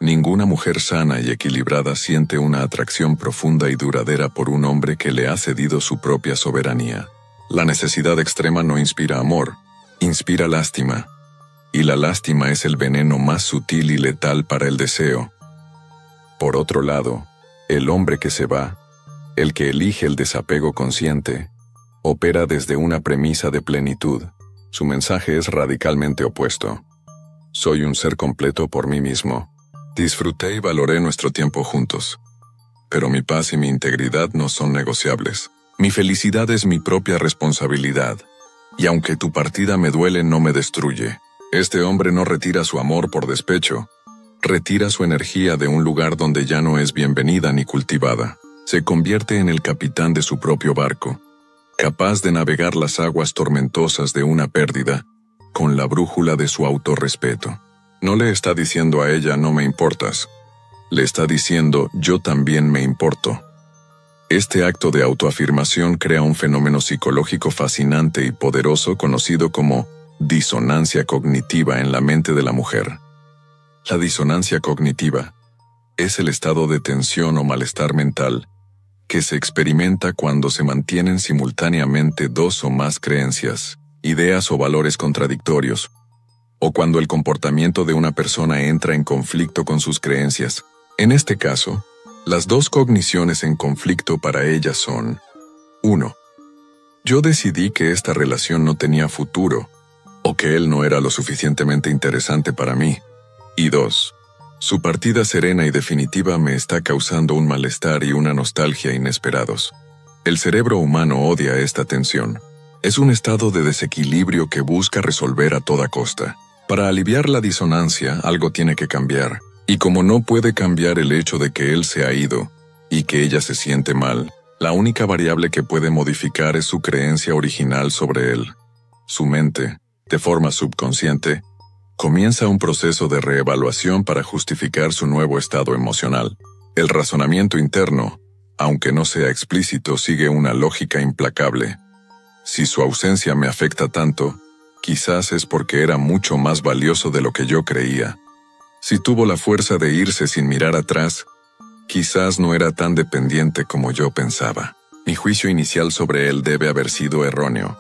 ninguna mujer sana y equilibrada siente una atracción profunda y duradera por un hombre que le ha cedido su propia soberanía. La necesidad extrema no inspira amor, inspira lástima. Y la lástima es el veneno más sutil y letal para el deseo. Por otro lado, el hombre que se va, el que elige el desapego consciente, opera desde una premisa de plenitud. Su mensaje es radicalmente opuesto. Soy un ser completo por mí mismo. Disfruté y valoré nuestro tiempo juntos. Pero mi paz y mi integridad no son negociables. Mi felicidad es mi propia responsabilidad. Y aunque tu partida me duele, no me destruye. Este hombre no retira su amor por despecho. Retira su energía de un lugar donde ya no es bienvenida ni cultivada. Se convierte en el capitán de su propio barco, capaz de navegar las aguas tormentosas de una pérdida, con la brújula de su autorrespeto. No le está diciendo a ella no me importas, le está diciendo yo también me importo. Este acto de autoafirmación crea un fenómeno psicológico fascinante y poderoso conocido como disonancia cognitiva en la mente de la mujer. La disonancia cognitiva es el estado de tensión o malestar mental que se experimenta cuando se mantienen simultáneamente dos o más creencias, ideas o valores contradictorios, o cuando el comportamiento de una persona entra en conflicto con sus creencias. En este caso, las dos cogniciones en conflicto para ella son: 1. Yo decidí que esta relación no tenía futuro, o que él no era lo suficientemente interesante para mí. Y 2. Su partida serena y definitiva me está causando un malestar y una nostalgia inesperados. El cerebro humano odia esta tensión. Es un estado de desequilibrio que busca resolver a toda costa. Para aliviar la disonancia, algo tiene que cambiar. Y como no puede cambiar el hecho de que él se ha ido y que ella se siente mal, la única variable que puede modificar es su creencia original sobre él. Su mente, de forma subconsciente, comienza un proceso de reevaluación para justificar su nuevo estado emocional. El razonamiento interno, aunque no sea explícito, sigue una lógica implacable. Si su ausencia me afecta tanto, quizás es porque era mucho más valioso de lo que yo creía. Si tuvo la fuerza de irse sin mirar atrás, quizás no era tan dependiente como yo pensaba. Mi juicio inicial sobre él debe haber sido erróneo.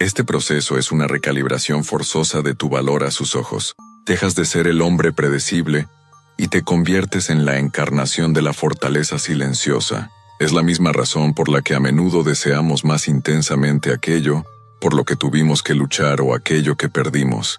Este proceso es una recalibración forzosa de tu valor a sus ojos. Dejas de ser el hombre predecible y te conviertes en la encarnación de la fortaleza silenciosa. Es la misma razón por la que a menudo deseamos más intensamente aquello por lo que tuvimos que luchar o aquello que perdimos,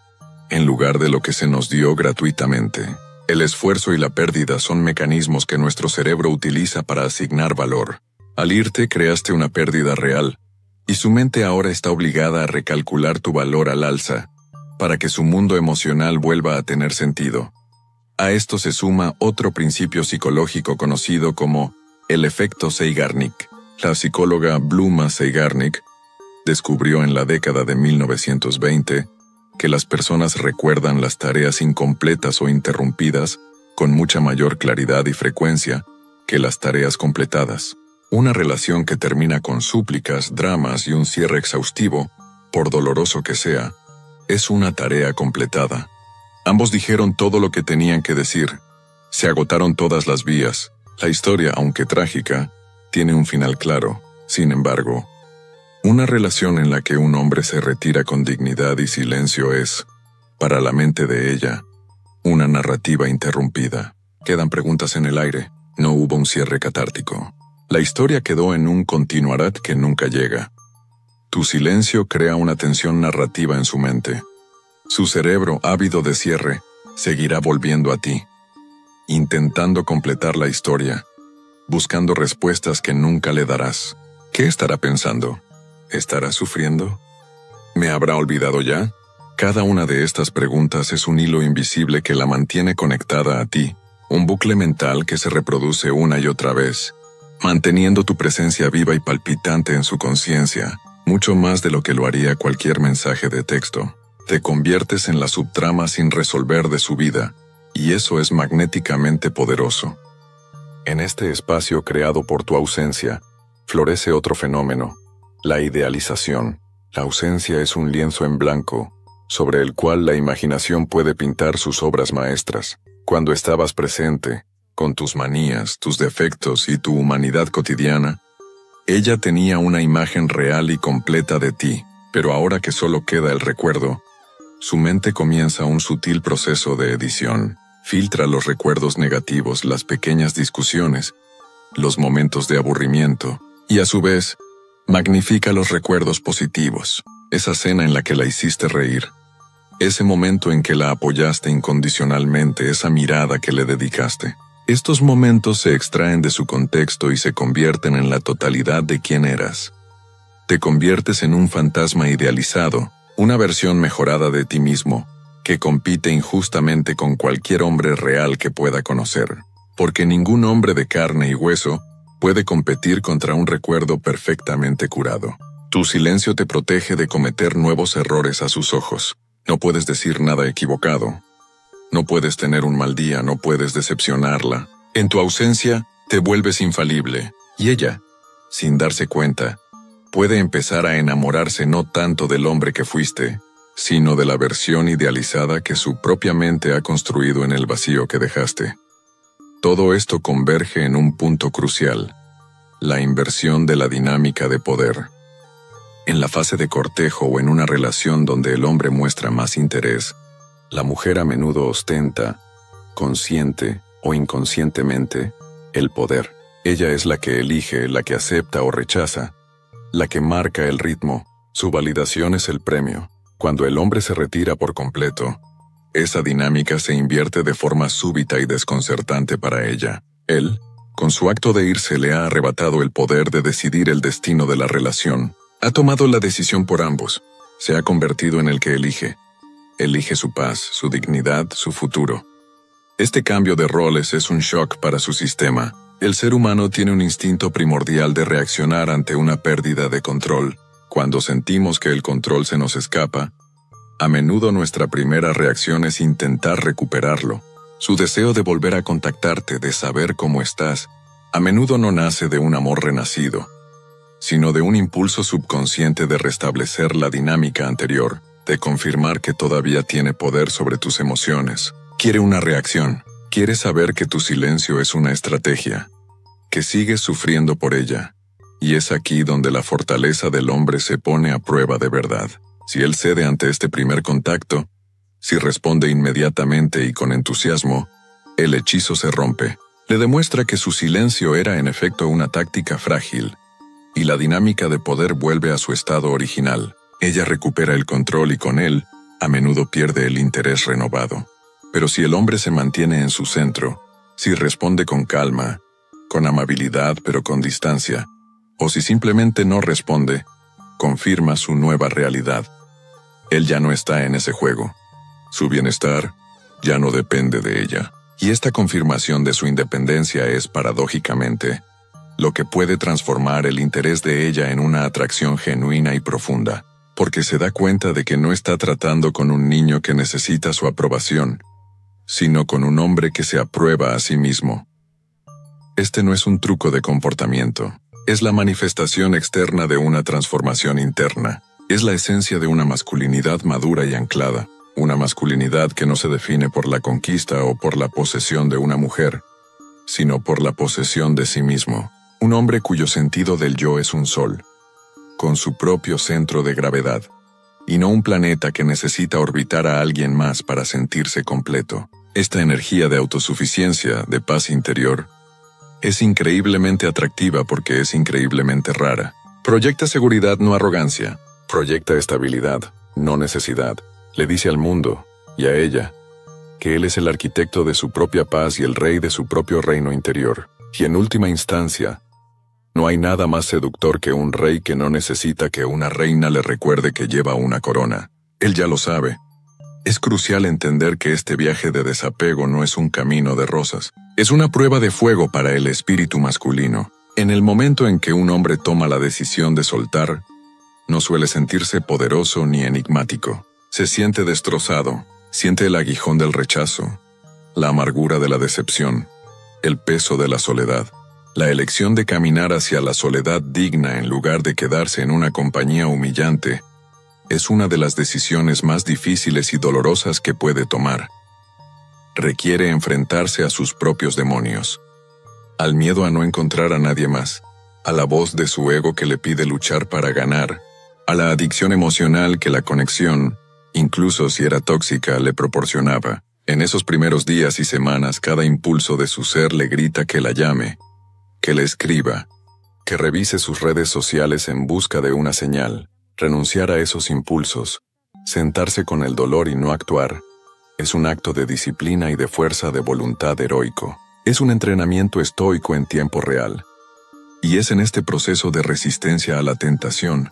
en lugar de lo que se nos dio gratuitamente. El esfuerzo y la pérdida son mecanismos que nuestro cerebro utiliza para asignar valor. Al irte creaste una pérdida real, y su mente ahora está obligada a recalcular tu valor al alza, para que su mundo emocional vuelva a tener sentido. A esto se suma otro principio psicológico conocido como el efecto Zeigarnik. La psicóloga Bluma Zeigarnik descubrió en la década de 1920 que las personas recuerdan las tareas incompletas o interrumpidas con mucha mayor claridad y frecuencia que las tareas completadas. Una relación que termina con súplicas, dramas y un cierre exhaustivo, por doloroso que sea, es una tarea completada. Ambos dijeron todo lo que tenían que decir. Se agotaron todas las vías. La historia, aunque trágica, tiene un final claro. Sin embargo, una relación en la que un hombre se retira con dignidad y silencio es, para la mente de ella, una narrativa interrumpida. Quedan preguntas en el aire. No hubo un cierre catártico. La historia quedó en un continuará que nunca llega. Tu silencio crea una tensión narrativa en su mente. Su cerebro, ávido de cierre, seguirá volviendo a ti, intentando completar la historia, buscando respuestas que nunca le darás. ¿Qué estará pensando? ¿Estará sufriendo? ¿Me habrá olvidado ya? Cada una de estas preguntas es un hilo invisible que la mantiene conectada a ti, un bucle mental que se reproduce una y otra vez, manteniendo tu presencia viva y palpitante en su conciencia, mucho más de lo que lo haría cualquier mensaje de texto. Te conviertes en la subtrama sin resolver de su vida, y eso es magnéticamente poderoso. En este espacio creado por tu ausencia, florece otro fenómeno, la idealización. La ausencia es un lienzo en blanco, sobre el cual la imaginación puede pintar sus obras maestras. Cuando estabas presente, con tus manías, tus defectos y tu humanidad cotidiana, ella tenía una imagen real y completa de ti, pero ahora que solo queda el recuerdo, su mente comienza un sutil proceso de edición. Filtra los recuerdos negativos, las pequeñas discusiones, los momentos de aburrimiento, y a su vez, magnifica los recuerdos positivos, esa cena en la que la hiciste reír, ese momento en que la apoyaste incondicionalmente, esa mirada que le dedicaste. Estos momentos se extraen de su contexto y se convierten en la totalidad de quién eras. Te conviertes en un fantasma idealizado, una versión mejorada de ti mismo, que compite injustamente con cualquier hombre real que pueda conocer, porque ningún hombre de carne y hueso puede competir contra un recuerdo perfectamente curado. Tu silencio te protege de cometer nuevos errores a sus ojos. No puedes decir nada equivocado. No puedes tener un mal día, no puedes decepcionarla. En tu ausencia, te vuelves infalible, y ella, sin darse cuenta, puede empezar a enamorarse no tanto del hombre que fuiste, sino de la versión idealizada que su propia mente ha construido en el vacío que dejaste. Todo esto converge en un punto crucial, la inversión de la dinámica de poder. En la fase de cortejo o en una relación donde el hombre muestra más interés, la mujer a menudo ostenta, consciente o inconscientemente, el poder. Ella es la que elige, la que acepta o rechaza, la que marca el ritmo. Su validación es el premio. Cuando el hombre se retira por completo, esa dinámica se invierte de forma súbita y desconcertante para ella. Él, con su acto de irse, le ha arrebatado el poder de decidir el destino de la relación. Ha tomado la decisión por ambos. Se ha convertido en el que elige. Elige su paz, su dignidad, su futuro. Este cambio de roles es un shock para su sistema. El ser humano tiene un instinto primordial de reaccionar ante una pérdida de control. Cuando sentimos que el control se nos escapa, a menudo nuestra primera reacción es intentar recuperarlo. Su deseo de volver a contactarte, de saber cómo estás, A menudo no nace de un amor renacido, sino de un impulso subconsciente de restablecer la dinámica anterior, de confirmar que todavía tiene poder sobre tus emociones. Quiere una reacción, quiere saber que tu silencio es una estrategia, que sigues sufriendo por ella, y es aquí donde la fortaleza del hombre se pone a prueba de verdad. Si él cede ante este primer contacto, si responde inmediatamente y con entusiasmo, el hechizo se rompe. Le demuestra que su silencio era en efecto una táctica frágil, y la dinámica de poder vuelve a su estado original. Ella recupera el control y con él, a menudo pierde el interés renovado. Pero si el hombre se mantiene en su centro, si responde con calma, con amabilidad pero con distancia, o si simplemente no responde, confirma su nueva realidad. Él ya no está en ese juego. Su bienestar ya no depende de ella. Y esta confirmación de su independencia es, paradójicamente, lo que puede transformar el interés de ella en una atracción genuina y profunda, porque se da cuenta de que no está tratando con un niño que necesita su aprobación, sino con un hombre que se aprueba a sí mismo. Este no es un truco de comportamiento, es la manifestación externa de una transformación interna, es la esencia de una masculinidad madura y anclada. Una masculinidad que no se define por la conquista o por la posesión de una mujer, sino por la posesión de sí mismo. Un hombre cuyo sentido del yo es un sol, con su propio centro de gravedad, y no un planeta que necesita orbitar a alguien más para sentirse completo. Esta energía de autosuficiencia, de paz interior, es increíblemente atractiva porque es increíblemente rara. Proyecta seguridad, no arrogancia. Proyecta estabilidad, no necesidad. Le dice al mundo, y a ella, que él es el arquitecto de su propia paz y el rey de su propio reino interior. Y en última instancia, no hay nada más seductor que un rey que no necesita que una reina le recuerde que lleva una corona. Él ya lo sabe. Es crucial entender que este viaje de desapego no es un camino de rosas. Es una prueba de fuego para el espíritu masculino. En el momento en que un hombre toma la decisión de soltar, no suele sentirse poderoso ni enigmático. Se siente destrozado, siente el aguijón del rechazo, la amargura de la decepción, el peso de la soledad. La elección de caminar hacia la soledad digna en lugar de quedarse en una compañía humillante es una de las decisiones más difíciles y dolorosas que puede tomar. Requiere enfrentarse a sus propios demonios, al miedo a no encontrar a nadie más, a la voz de su ego que le pide luchar para ganar, a la adicción emocional que la conexión, incluso si era tóxica, le proporcionaba. En esos primeros días y semanas, cada impulso de su ser le grita que la llame, que le escriba, que revise sus redes sociales en busca de una señal. Renunciar a esos impulsos, sentarse con el dolor y no actuar, es un acto de disciplina y de fuerza de voluntad heroico. Es un entrenamiento estoico en tiempo real. Y es en este proceso de resistencia a la tentación,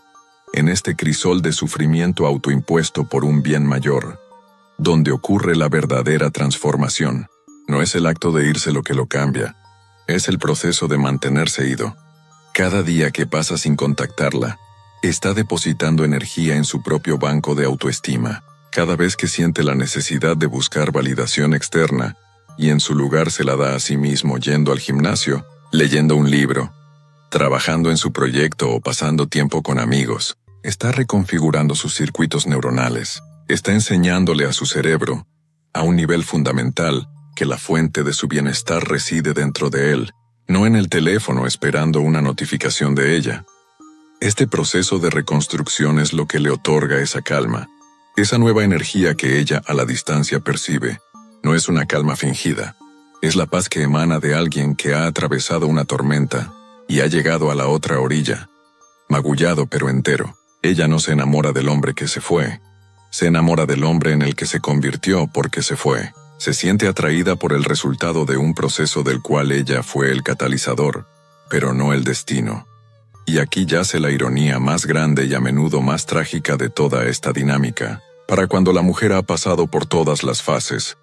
en este crisol de sufrimiento autoimpuesto por un bien mayor, donde ocurre la verdadera transformación. No es el acto de irse lo que lo cambia, es el proceso de mantenerse ido. Cada día que pasa sin contactarla, está depositando energía en su propio banco de autoestima. Cada vez que siente la necesidad de buscar validación externa, y en su lugar se la da a sí mismo yendo al gimnasio, leyendo un libro, trabajando en su proyecto o pasando tiempo con amigos, está reconfigurando sus circuitos neuronales, está enseñándole a su cerebro, a un nivel fundamental, que la fuente de su bienestar reside dentro de él, no en el teléfono esperando una notificación de ella. Este proceso de reconstrucción es lo que le otorga esa calma, esa nueva energía que ella a la distancia percibe. No es una calma fingida, es la paz que emana de alguien que ha atravesado una tormenta y ha llegado a la otra orilla, magullado pero entero. Ella no se enamora del hombre que se fue, se enamora del hombre en el que se convirtió porque se fue. Se siente atraída por el resultado de un proceso del cual ella fue el catalizador, pero no el destino. Y aquí yace la ironía más grande y a menudo más trágica de toda esta dinámica. Para cuando la mujer ha pasado por todas las fases,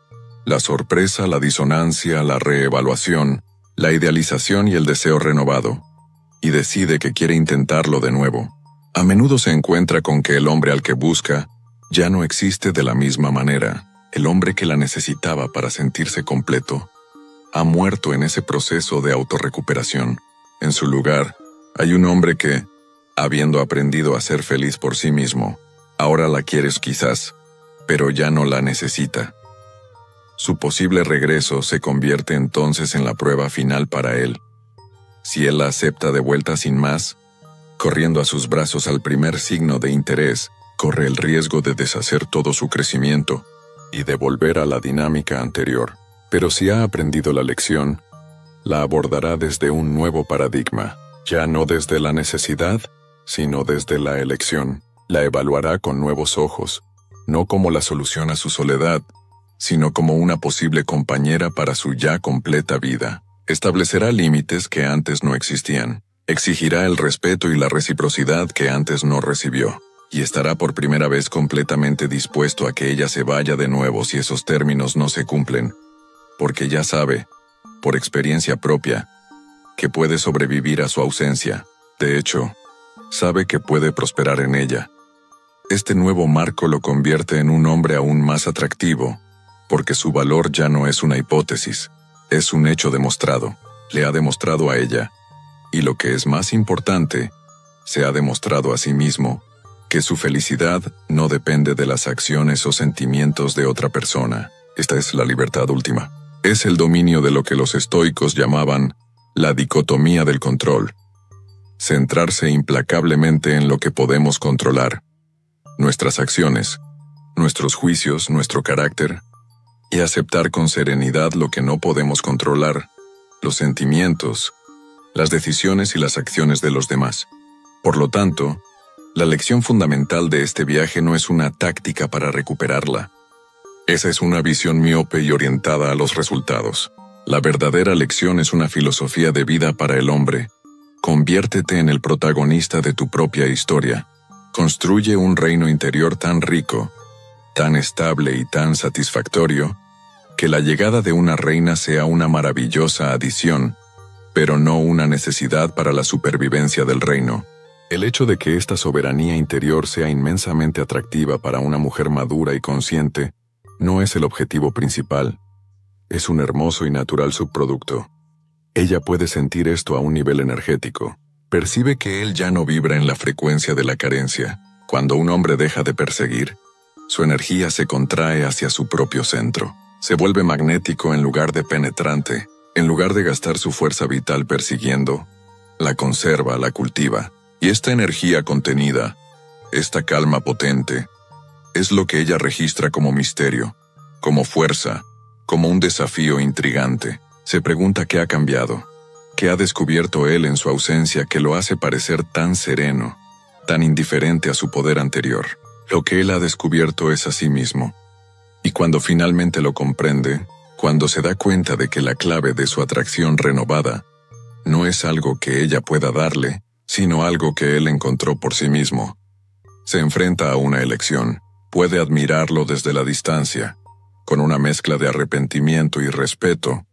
la sorpresa, la disonancia, la reevaluación, la idealización y el deseo renovado, y decide que quiere intentarlo de nuevo, a menudo se encuentra con que el hombre al que busca ya no existe de la misma manera. El hombre que la necesitaba para sentirse completo ha muerto en ese proceso de autorrecuperación. En su lugar, hay un hombre que, habiendo aprendido a ser feliz por sí mismo, ahora la quieres quizás, pero ya no la necesita. Su posible regreso se convierte entonces en la prueba final para él. Si él la acepta de vuelta sin más, corriendo a sus brazos al primer signo de interés, corre el riesgo de deshacer todo su crecimiento y de volver a la dinámica anterior. Pero si ha aprendido la lección, la abordará desde un nuevo paradigma, ya no desde la necesidad, sino desde la elección. La evaluará con nuevos ojos, no como la solución a su soledad, sino como una posible compañera para su ya completa vida. Establecerá límites que antes no existían, exigirá el respeto y la reciprocidad que antes no recibió, y estará por primera vez completamente dispuesto a que ella se vaya de nuevo si esos términos no se cumplen, porque ya sabe, por experiencia propia, que puede sobrevivir a su ausencia. De hecho, sabe que puede prosperar en ella. Este nuevo marco lo convierte en un hombre aún más atractivo, porque su valor ya no es una hipótesis, es un hecho demostrado. Le ha demostrado a ella, y lo que es más importante, se ha demostrado a sí mismo, que su felicidad no depende de las acciones o sentimientos de otra persona. Esta es la libertad última. Es el dominio de lo que los estoicos llamaban la dicotomía del control. Centrarse implacablemente en lo que podemos controlar, nuestras acciones, nuestros juicios, nuestro carácter, y aceptar con serenidad lo que no podemos controlar, los sentimientos, las decisiones y las acciones de los demás. Por lo tanto, la lección fundamental de este viaje no es una táctica para recuperarla. Esa es una visión miope y orientada a los resultados. La verdadera lección es una filosofía de vida para el hombre. Conviértete en el protagonista de tu propia historia. Construye un reino interior tan rico, tan estable y tan satisfactorio, que la llegada de una reina sea una maravillosa adición, pero no una necesidad para la supervivencia del reino. El hecho de que esta soberanía interior sea inmensamente atractiva para una mujer madura y consciente no es el objetivo principal. Es un hermoso y natural subproducto. Ella puede sentir esto a un nivel energético. Percibe que él ya no vibra en la frecuencia de la carencia. Cuando un hombre deja de perseguir, su energía se contrae hacia su propio centro. Se vuelve magnético en lugar de penetrante. En lugar de gastar su fuerza vital persiguiendo, la conserva, la cultiva. Y esta energía contenida, esta calma potente, es lo que ella registra como misterio, como fuerza, como un desafío intrigante. Se pregunta qué ha cambiado, qué ha descubierto él en su ausencia que lo hace parecer tan sereno, tan indiferente a su poder anterior. Lo que él ha descubierto es a sí mismo. Y cuando finalmente lo comprende, cuando se da cuenta de que la clave de su atracción renovada no es algo que ella pueda darle, sino algo que él encontró por sí mismo, se enfrenta a una elección. Puede admirarlo desde la distancia, con una mezcla de arrepentimiento y respeto,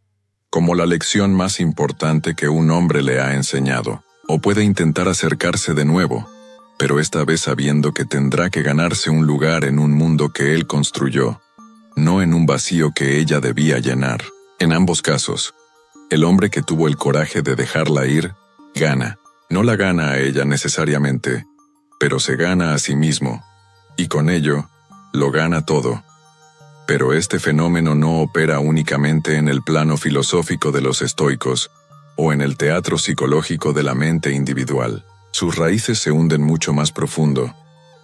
como la lección más importante que un hombre le ha enseñado, o puede intentar acercarse de nuevo, pero esta vez sabiendo que tendrá que ganarse un lugar en un mundo que él construyó, no en un vacío que ella debía llenar. En ambos casos, el hombre que tuvo el coraje de dejarla ir, gana. No la gana a ella necesariamente, pero se gana a sí mismo, y con ello, lo gana todo. Pero este fenómeno no opera únicamente en el plano filosófico de los estoicos, o en el teatro psicológico de la mente individual. Sus raíces se hunden mucho más profundo,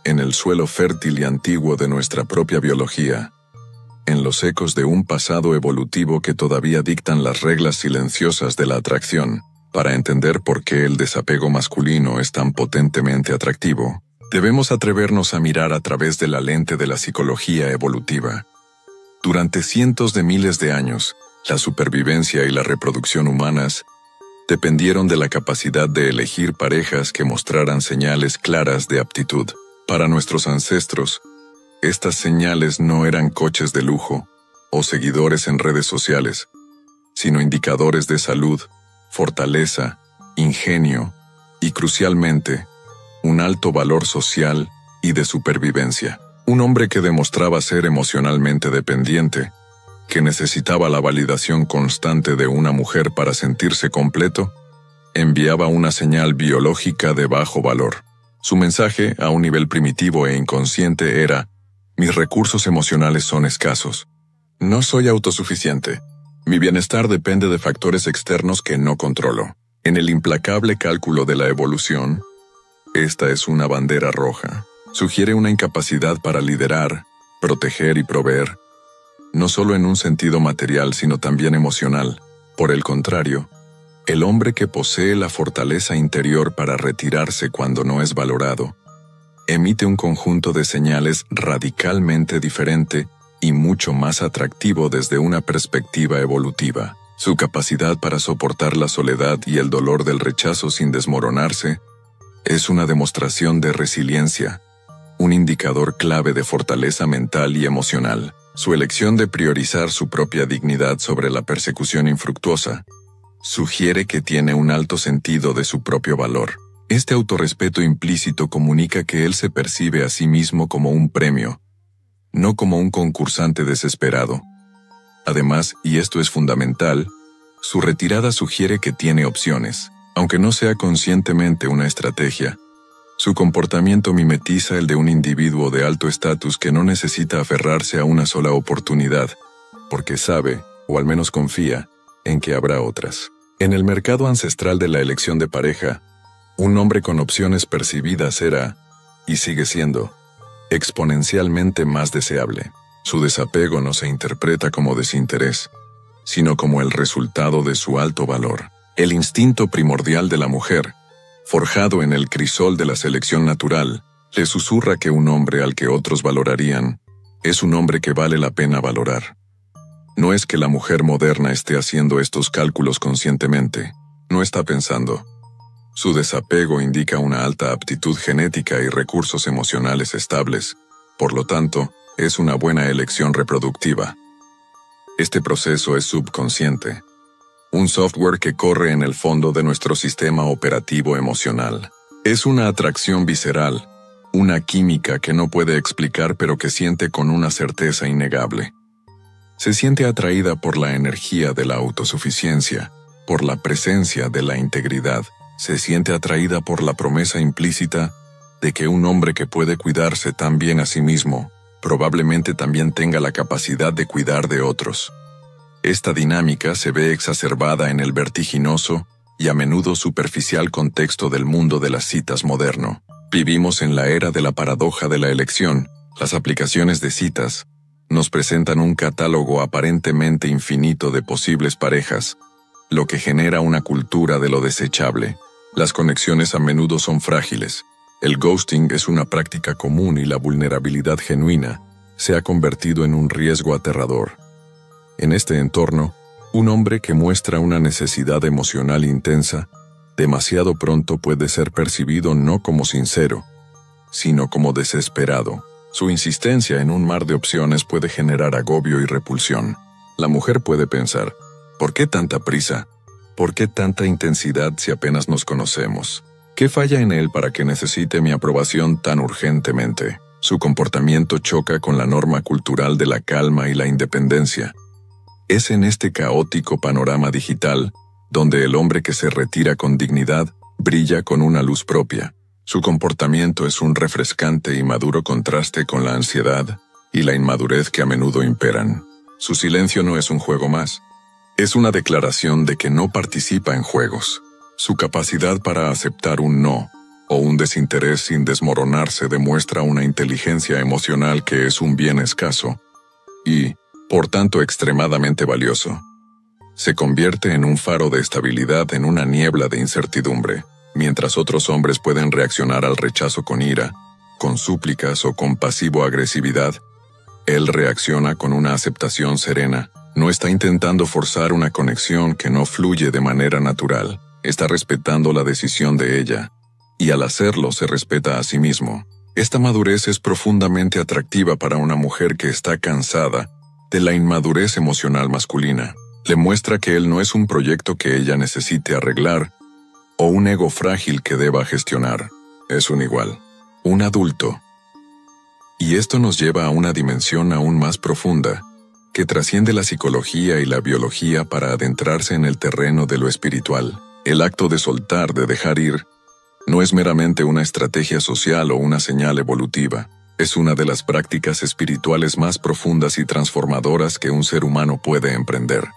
en el suelo fértil y antiguo de nuestra propia biología, en los ecos de un pasado evolutivo que todavía dictan las reglas silenciosas de la atracción. Para entender por qué el desapego masculino es tan potentemente atractivo, debemos atrevernos a mirar a través de la lente de la psicología evolutiva. Durante cientos de miles de años, la supervivencia y la reproducción humanas dependieron de la capacidad de elegir parejas que mostraran señales claras de aptitud. Para nuestros ancestros, estas señales no eran coches de lujo o seguidores en redes sociales, sino indicadores de salud, fortaleza, ingenio y, crucialmente, un alto valor social y de supervivencia. Un hombre que demostraba ser emocionalmente dependiente que necesitaba la validación constante de una mujer para sentirse completo, enviaba una señal biológica de bajo valor. Su mensaje, a un nivel primitivo e inconsciente, era: mis recursos emocionales son escasos. No soy autosuficiente. Mi bienestar depende de factores externos que no controlo. En el implacable cálculo de la evolución, esta es una bandera roja. Sugiere una incapacidad para liderar, proteger y proveer, no solo en un sentido material, sino también emocional. Por el contrario, el hombre que posee la fortaleza interior para retirarse cuando no es valorado, emite un conjunto de señales radicalmente diferente y mucho más atractivo desde una perspectiva evolutiva. Su capacidad para soportar la soledad y el dolor del rechazo sin desmoronarse es una demostración de resiliencia, un indicador clave de fortaleza mental y emocional. Su elección de priorizar su propia dignidad sobre la persecución infructuosa sugiere que tiene un alto sentido de su propio valor. Este autorrespeto implícito comunica que él se percibe a sí mismo como un premio, no como un concursante desesperado. Además, y esto es fundamental, su retirada sugiere que tiene opciones, aunque no sea conscientemente una estrategia. Su comportamiento mimetiza el de un individuo de alto estatus que no necesita aferrarse a una sola oportunidad, porque sabe, o al menos confía, en que habrá otras. En el mercado ancestral de la elección de pareja, un hombre con opciones percibidas era, y sigue siendo, exponencialmente más deseable. Su desapego no se interpreta como desinterés, sino como el resultado de su alto valor. El instinto primordial de la mujer, forjado en el crisol de la selección natural, le susurra que un hombre al que otros valorarían es un hombre que vale la pena valorar. No es que la mujer moderna esté haciendo estos cálculos conscientemente, no está pensando. Su desapego indica una alta aptitud genética y recursos emocionales estables, por lo tanto, es una buena elección reproductiva. Este proceso es subconsciente, un software que corre en el fondo de nuestro sistema operativo emocional. Es una atracción visceral, una química que no puede explicar pero que siente con una certeza innegable. Se siente atraída por la energía de la autosuficiencia, por la presencia de la integridad. Se siente atraída por la promesa implícita de que un hombre que puede cuidarse tan bien a sí mismo, probablemente también tenga la capacidad de cuidar de otros. Esta dinámica se ve exacerbada en el vertiginoso y a menudo superficial contexto del mundo de las citas moderno. Vivimos en la era de la paradoja de la elección. Las aplicaciones de citas nos presentan un catálogo aparentemente infinito de posibles parejas, lo que genera una cultura de lo desechable. Las conexiones a menudo son frágiles. El ghosting es una práctica común y la vulnerabilidad genuina se ha convertido en un riesgo aterrador. En este entorno, un hombre que muestra una necesidad emocional intensa, demasiado pronto puede ser percibido no como sincero, sino como desesperado. Su insistencia en un mar de opciones puede generar agobio y repulsión. La mujer puede pensar: ¿por qué tanta prisa? ¿Por qué tanta intensidad si apenas nos conocemos? ¿Qué falla en él para que necesite mi aprobación tan urgentemente? Su comportamiento choca con la norma cultural de la calma y la independencia. Es en este caótico panorama digital donde el hombre que se retira con dignidad brilla con una luz propia. Su comportamiento es un refrescante y maduro contraste con la ansiedad y la inmadurez que a menudo imperan. Su silencio no es un juego más. Es una declaración de que no participa en juegos. Su capacidad para aceptar un no o un desinterés sin desmoronarse demuestra una inteligencia emocional que es un bien escaso y, por tanto, extremadamente valioso. Se convierte en un faro de estabilidad en una niebla de incertidumbre. Mientras otros hombres pueden reaccionar al rechazo con ira, con súplicas o con pasivo-agresividad, él reacciona con una aceptación serena. No está intentando forzar una conexión que no fluye de manera natural. Está respetando la decisión de ella, y al hacerlo se respeta a sí mismo. Esta madurez es profundamente atractiva para una mujer que está cansada de la inmadurez emocional masculina. Le muestra que él no es un proyecto que ella necesite arreglar, o un ego frágil que deba gestionar. Es un igual, un adulto. Y esto nos lleva a una dimensión aún más profunda. que trasciende la psicología y la biología para adentrarse en el terreno de lo espiritual. El acto de soltar, de dejar ir, no es meramente una estrategia social o una señal evolutiva. Es una de las prácticas espirituales más profundas y transformadoras que un ser humano puede emprender.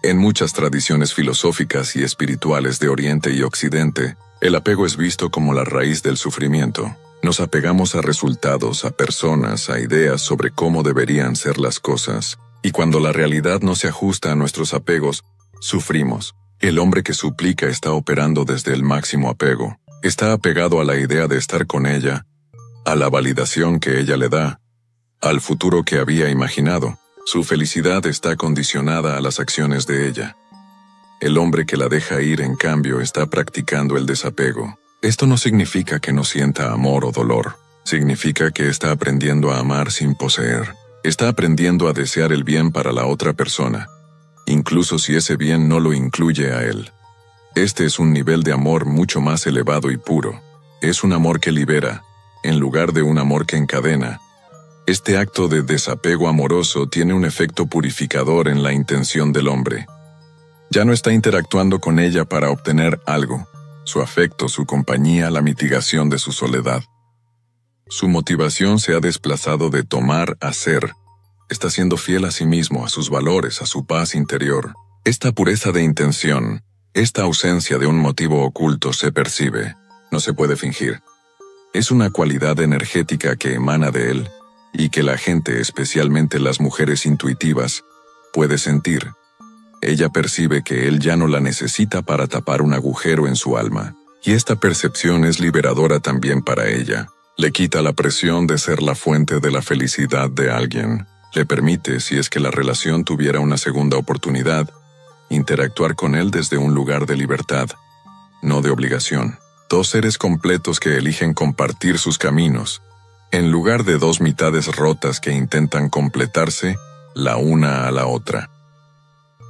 En muchas tradiciones filosóficas y espirituales de Oriente y Occidente, el apego es visto como la raíz del sufrimiento. Nos apegamos a resultados, a personas, a ideas sobre cómo deberían ser las cosas, y cuando la realidad no se ajusta a nuestros apegos, sufrimos. El hombre que suplica está operando desde el máximo apego. Está apegado a la idea de estar con ella, a la validación que ella le da, al futuro que había imaginado. Su felicidad está condicionada a las acciones de ella. El hombre que la deja ir, en cambio, está practicando el desapego. Esto no significa que no sienta amor o dolor. Significa que está aprendiendo a amar sin poseer. Está aprendiendo a desear el bien para la otra persona, incluso si ese bien no lo incluye a él. Este es un nivel de amor mucho más elevado y puro. Es un amor que libera, en lugar de un amor que encadena. Este acto de desapego amoroso tiene un efecto purificador en la intención del hombre. Ya no está interactuando con ella para obtener algo, su afecto, su compañía, la mitigación de su soledad. Su motivación se ha desplazado de tomar a ser. Está siendo fiel a sí mismo, a sus valores, a su paz interior. Esta pureza de intención, esta ausencia de un motivo oculto se percibe, no se puede fingir. Es una cualidad energética que emana de él y que la gente, especialmente las mujeres intuitivas, puede sentir. Ella percibe que él ya no la necesita para tapar un agujero en su alma, y esta percepción es liberadora también para ella. Le quita la presión de ser la fuente de la felicidad de alguien. Le permite, si es que la relación tuviera una segunda oportunidad, interactuar con él desde un lugar de libertad, no de obligación. Dos seres completos que eligen compartir sus caminos, en lugar de dos mitades rotas que intentan completarse la una a la otra.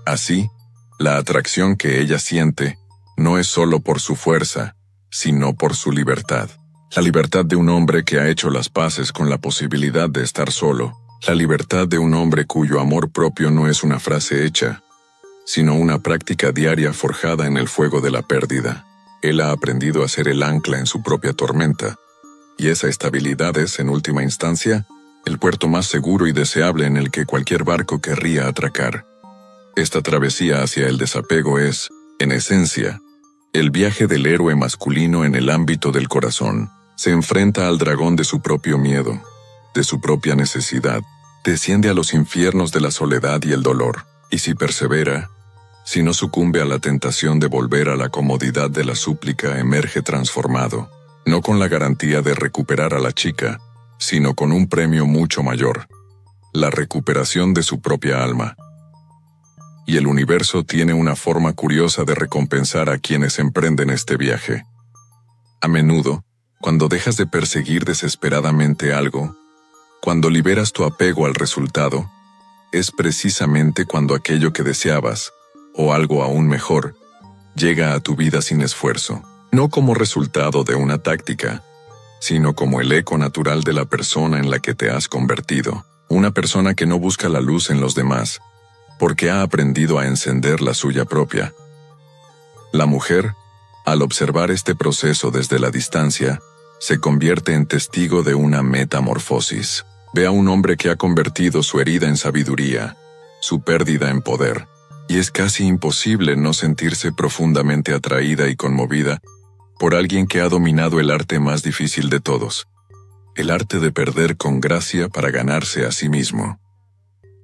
Así, la atracción que ella siente no es solo por su fuerza, sino por su libertad. La libertad de un hombre que ha hecho las paces con la posibilidad de estar solo. La libertad de un hombre cuyo amor propio no es una frase hecha, sino una práctica diaria forjada en el fuego de la pérdida. Él ha aprendido a ser el ancla en su propia tormenta, y esa estabilidad es, en última instancia, el puerto más seguro y deseable en el que cualquier barco querría atracar. Esta travesía hacia el desapego es, en esencia, el viaje del héroe masculino en el ámbito del corazón. Se enfrenta al dragón de su propio miedo, de su propia necesidad, desciende a los infiernos de la soledad y el dolor, y si persevera, si no sucumbe a la tentación de volver a la comodidad de la súplica, emerge transformado, no con la garantía de recuperar a la chica, sino con un premio mucho mayor, la recuperación de su propia alma. Y el universo tiene una forma curiosa de recompensar a quienes emprenden este viaje. A menudo, cuando dejas de perseguir desesperadamente algo, cuando liberas tu apego al resultado, es precisamente cuando aquello que deseabas, o algo aún mejor, llega a tu vida sin esfuerzo, no como resultado de una táctica, sino como el eco natural de la persona en la que te has convertido, una persona que no busca la luz en los demás, porque ha aprendido a encender la suya propia. La mujer, al observar este proceso desde la distancia, se convierte en testigo de una metamorfosis. Ve a un hombre que ha convertido su herida en sabiduría, su pérdida en poder, y es casi imposible no sentirse profundamente atraída y conmovida por alguien que ha dominado el arte más difícil de todos, el arte de perder con gracia para ganarse a sí mismo.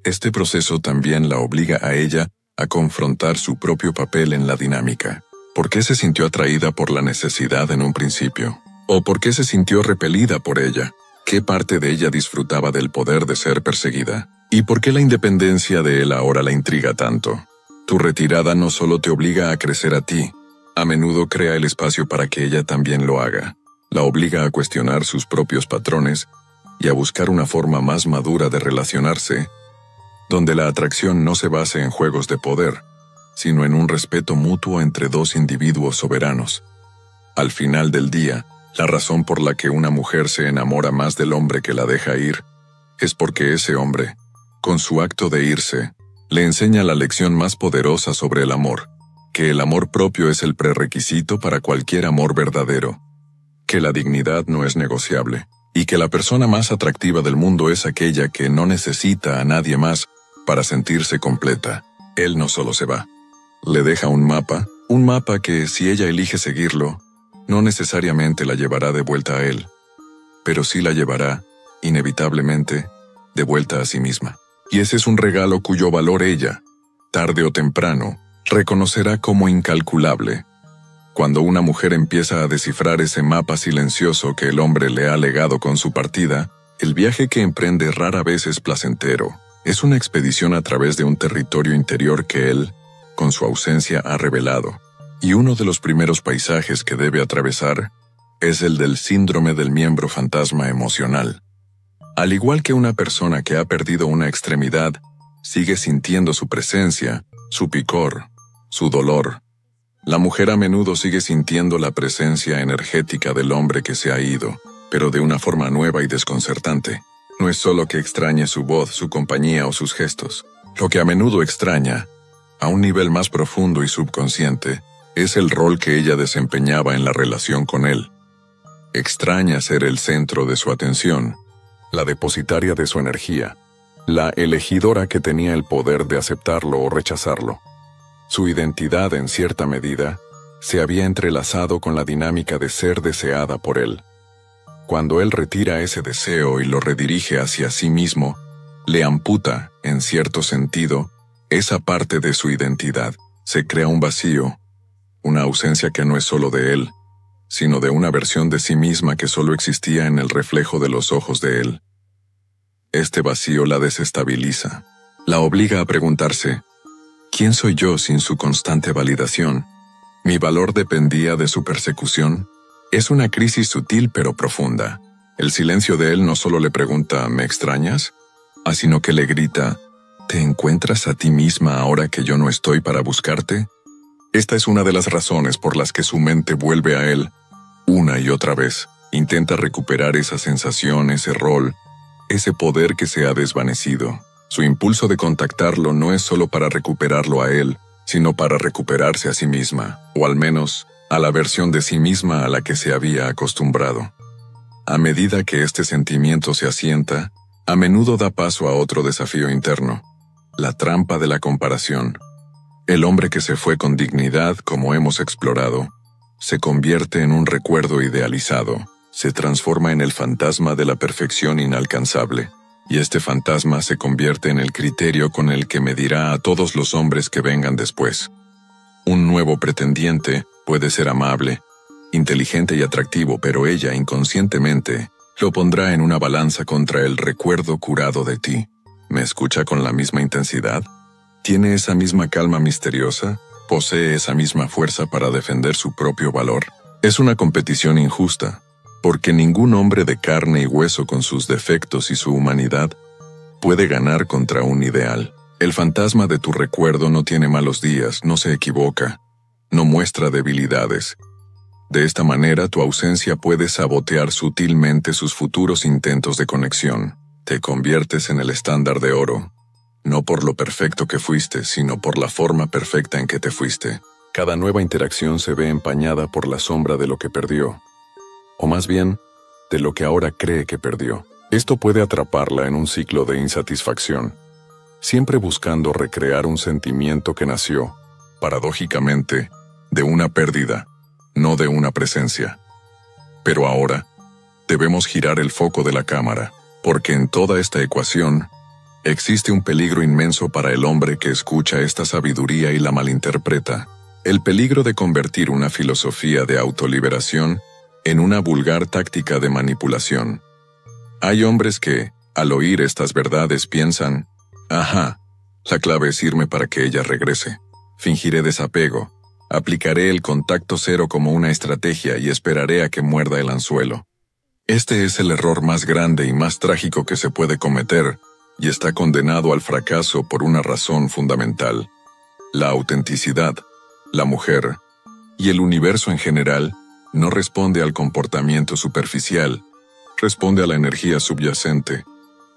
Este proceso también la obliga a ella a confrontar su propio papel en la dinámica. ¿Por qué se sintió atraída por la necesidad en un principio? ¿O por qué se sintió repelida por ella? ¿Qué parte de ella disfrutaba del poder de ser perseguida? ¿Y por qué la independencia de él ahora la intriga tanto? Tu retirada no solo te obliga a crecer a ti, a menudo crea el espacio para que ella también lo haga. La obliga a cuestionar sus propios patrones y a buscar una forma más madura de relacionarse, donde la atracción no se base en juegos de poder, sino en un respeto mutuo entre dos individuos soberanos. Al final del día, la razón por la que una mujer se enamora más del hombre que la deja ir es porque ese hombre, Con su acto de irse, le enseña la lección más poderosa sobre el amor, que el amor propio es el prerequisito para cualquier amor verdadero, que la dignidad no es negociable, y que la persona más atractiva del mundo es aquella que no necesita a nadie más para sentirse completa. Él no solo se va. Le deja un mapa que, si ella elige seguirlo, no necesariamente la llevará de vuelta a él, pero sí la llevará, inevitablemente, de vuelta a sí misma. Y ese es un regalo cuyo valor ella, tarde o temprano, reconocerá como incalculable. Cuando una mujer empieza a descifrar ese mapa silencioso que el hombre le ha legado con su partida, el viaje que emprende rara vez es placentero. Es una expedición a través de un territorio interior que él, con su ausencia, ha revelado. Y uno de los primeros paisajes que debe atravesar es el del síndrome del miembro fantasma emocional. Al igual que una persona que ha perdido una extremidad, sigue sintiendo su presencia, su picor, su dolor. La mujer a menudo sigue sintiendo la presencia energética del hombre que se ha ido, pero de una forma nueva y desconcertante. No es solo que extrañe su voz, su compañía o sus gestos. Lo que a menudo extraña, a un nivel más profundo y subconsciente, es el rol que ella desempeñaba en la relación con él. Extraña ser el centro de su atención, la depositaria de su energía, la elegidora que tenía el poder de aceptarlo o rechazarlo. Su identidad, en cierta medida, se había entrelazado con la dinámica de ser deseada por él. Cuando él retira ese deseo y lo redirige hacia sí mismo, le amputa, en cierto sentido, esa parte de su identidad. Se crea un vacío, una ausencia que no es solo de él, sino de una versión de sí misma que solo existía en el reflejo de los ojos de él. Este vacío la desestabiliza, la obliga a preguntarse, ¿quién soy yo sin su constante validación? ¿Mi valor dependía de su persecución? Es una crisis sutil pero profunda. El silencio de él no solo le pregunta, ¿me extrañas?, sino que le grita, ¿te encuentras a ti misma ahora que yo no estoy para buscarte? Esta es una de las razones por las que su mente vuelve a él una y otra vez. Intenta recuperar esa sensación, ese rol, ese poder que se ha desvanecido. Su impulso de contactarlo no es solo para recuperarlo a él, sino para recuperarse a sí misma, o al menos a la versión de sí misma a la que se había acostumbrado. A medida que este sentimiento se asienta, a menudo da paso a otro desafío interno, la trampa de la comparación. El hombre que se fue con dignidad, como hemos explorado, se convierte en un recuerdo idealizado, se transforma en el fantasma de la perfección inalcanzable, y este fantasma se convierte en el criterio con el que medirá a todos los hombres que vengan después. Un nuevo pretendiente puede ser amable, inteligente y atractivo, pero ella, inconscientemente, lo pondrá en una balanza contra el recuerdo curado de ti. ¿Me escucha con la misma intensidad? ¿Tiene esa misma calma misteriosa? ¿Posee esa misma fuerza para defender su propio valor? Es una competición injusta, porque ningún hombre de carne y hueso con sus defectos y su humanidad puede ganar contra un ideal. El fantasma de tu recuerdo no tiene malos días, no se equivoca, no muestra debilidades. De esta manera, tu ausencia puede sabotear sutilmente sus futuros intentos de conexión. Te conviertes en el estándar de oro, no por lo perfecto que fuiste, sino por la forma perfecta en que te fuiste. Cada nueva interacción se ve empañada por la sombra de lo que perdió, o más bien, de lo que ahora cree que perdió. Esto puede atraparla en un ciclo de insatisfacción, siempre buscando recrear un sentimiento que nació, paradójicamente, de una pérdida, no de una presencia. Pero ahora, debemos girar el foco de la cámara, porque en toda esta ecuación, existe un peligro inmenso para el hombre que escucha esta sabiduría y la malinterpreta, el peligro de convertir una filosofía de autoliberación en una vulgar táctica de manipulación. Hay hombres que, al oír estas verdades, piensan, «Ajá, la clave es irme para que ella regrese. Fingiré desapego, aplicaré el contacto cero como una estrategia y esperaré a que muerda el anzuelo». Este es el error más grande y más trágico que se puede cometer, y está condenado al fracaso por una razón fundamental. La autenticidad, la mujer, y el universo en general, no responde al comportamiento superficial, responde a la energía subyacente,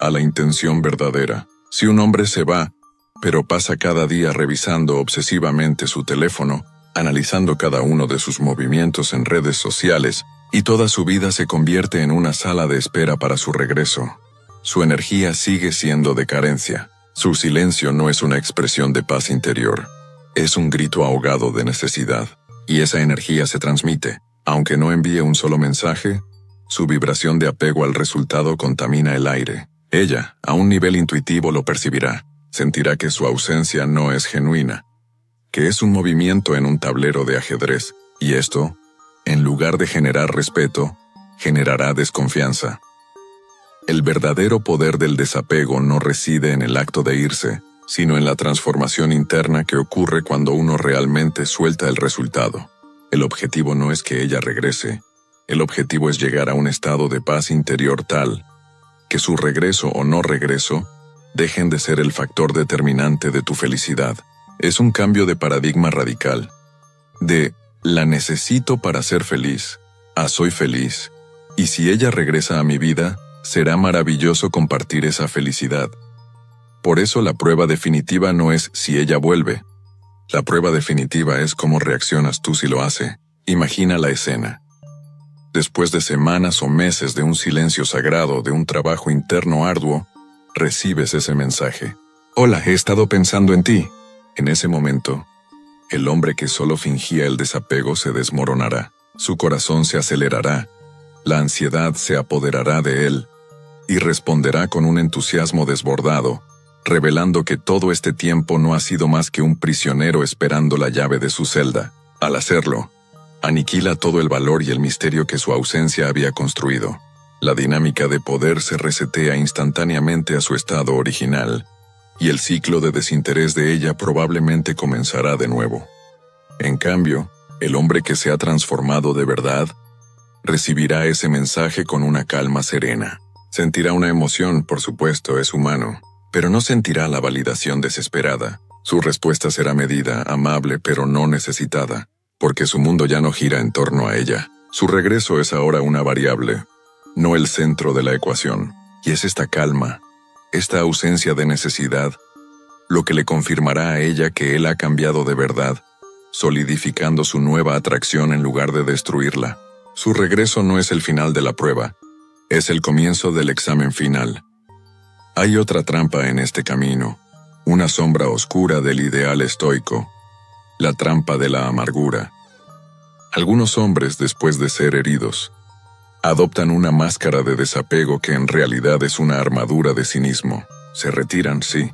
a la intención verdadera. Si un hombre se va, pero pasa cada día revisando obsesivamente su teléfono, analizando cada uno de sus movimientos en redes sociales, y toda su vida se convierte en una sala de espera para su regreso, su energía sigue siendo de carencia. Su silencio no es una expresión de paz interior, es un grito ahogado de necesidad, y esa energía se transmite. Aunque no envíe un solo mensaje, su vibración de apego al resultado contamina el aire. Ella, a un nivel intuitivo, lo percibirá. Sentirá que su ausencia no es genuina, que es un movimiento en un tablero de ajedrez, y esto, en lugar de generar respeto, generará desconfianza. El verdadero poder del desapego no reside en el acto de irse, sino en la transformación interna que ocurre cuando uno realmente suelta el resultado. El objetivo no es que ella regrese, el objetivo es llegar a un estado de paz interior tal que su regreso o no regreso dejen de ser el factor determinante de tu felicidad. Es un cambio de paradigma radical. De la necesito para ser feliz a soy feliz. Y si ella regresa a mi vida, será maravilloso compartir esa felicidad. Por eso la prueba definitiva no es si ella vuelve. La prueba definitiva es cómo reaccionas tú si lo hace. Imagina la escena. Después de semanas o meses de un silencio sagrado, de un trabajo interno arduo, recibes ese mensaje. Hola, he estado pensando en ti. En ese momento, el hombre que solo fingía el desapego se desmoronará, su corazón se acelerará, la ansiedad se apoderará de él, y responderá con un entusiasmo desbordado, revelando que todo este tiempo no ha sido más que un prisionero esperando la llave de su celda. Al hacerlo, aniquila todo el valor y el misterio que su ausencia había construido. La dinámica de poder se resetea instantáneamente a su estado original, y el ciclo de desinterés de ella probablemente comenzará de nuevo. En cambio, el hombre que se ha transformado de verdad, recibirá ese mensaje con una calma serena. Sentirá una emoción, por supuesto, es humano, pero no sentirá la validación desesperada. Su respuesta será medida, amable, pero no necesitada, porque su mundo ya no gira en torno a ella. Su regreso es ahora una variable, no el centro de la ecuación, y es esta calma, esta ausencia de necesidad, lo que le confirmará a ella que él ha cambiado de verdad, solidificando su nueva atracción en lugar de destruirla. Su regreso no es el final de la prueba, es el comienzo del examen final. Hay otra trampa en este camino, una sombra oscura del ideal estoico, la trampa de la amargura. Algunos hombres, después de ser heridos, adoptan una máscara de desapego que en realidad es una armadura de cinismo. Se retiran, sí,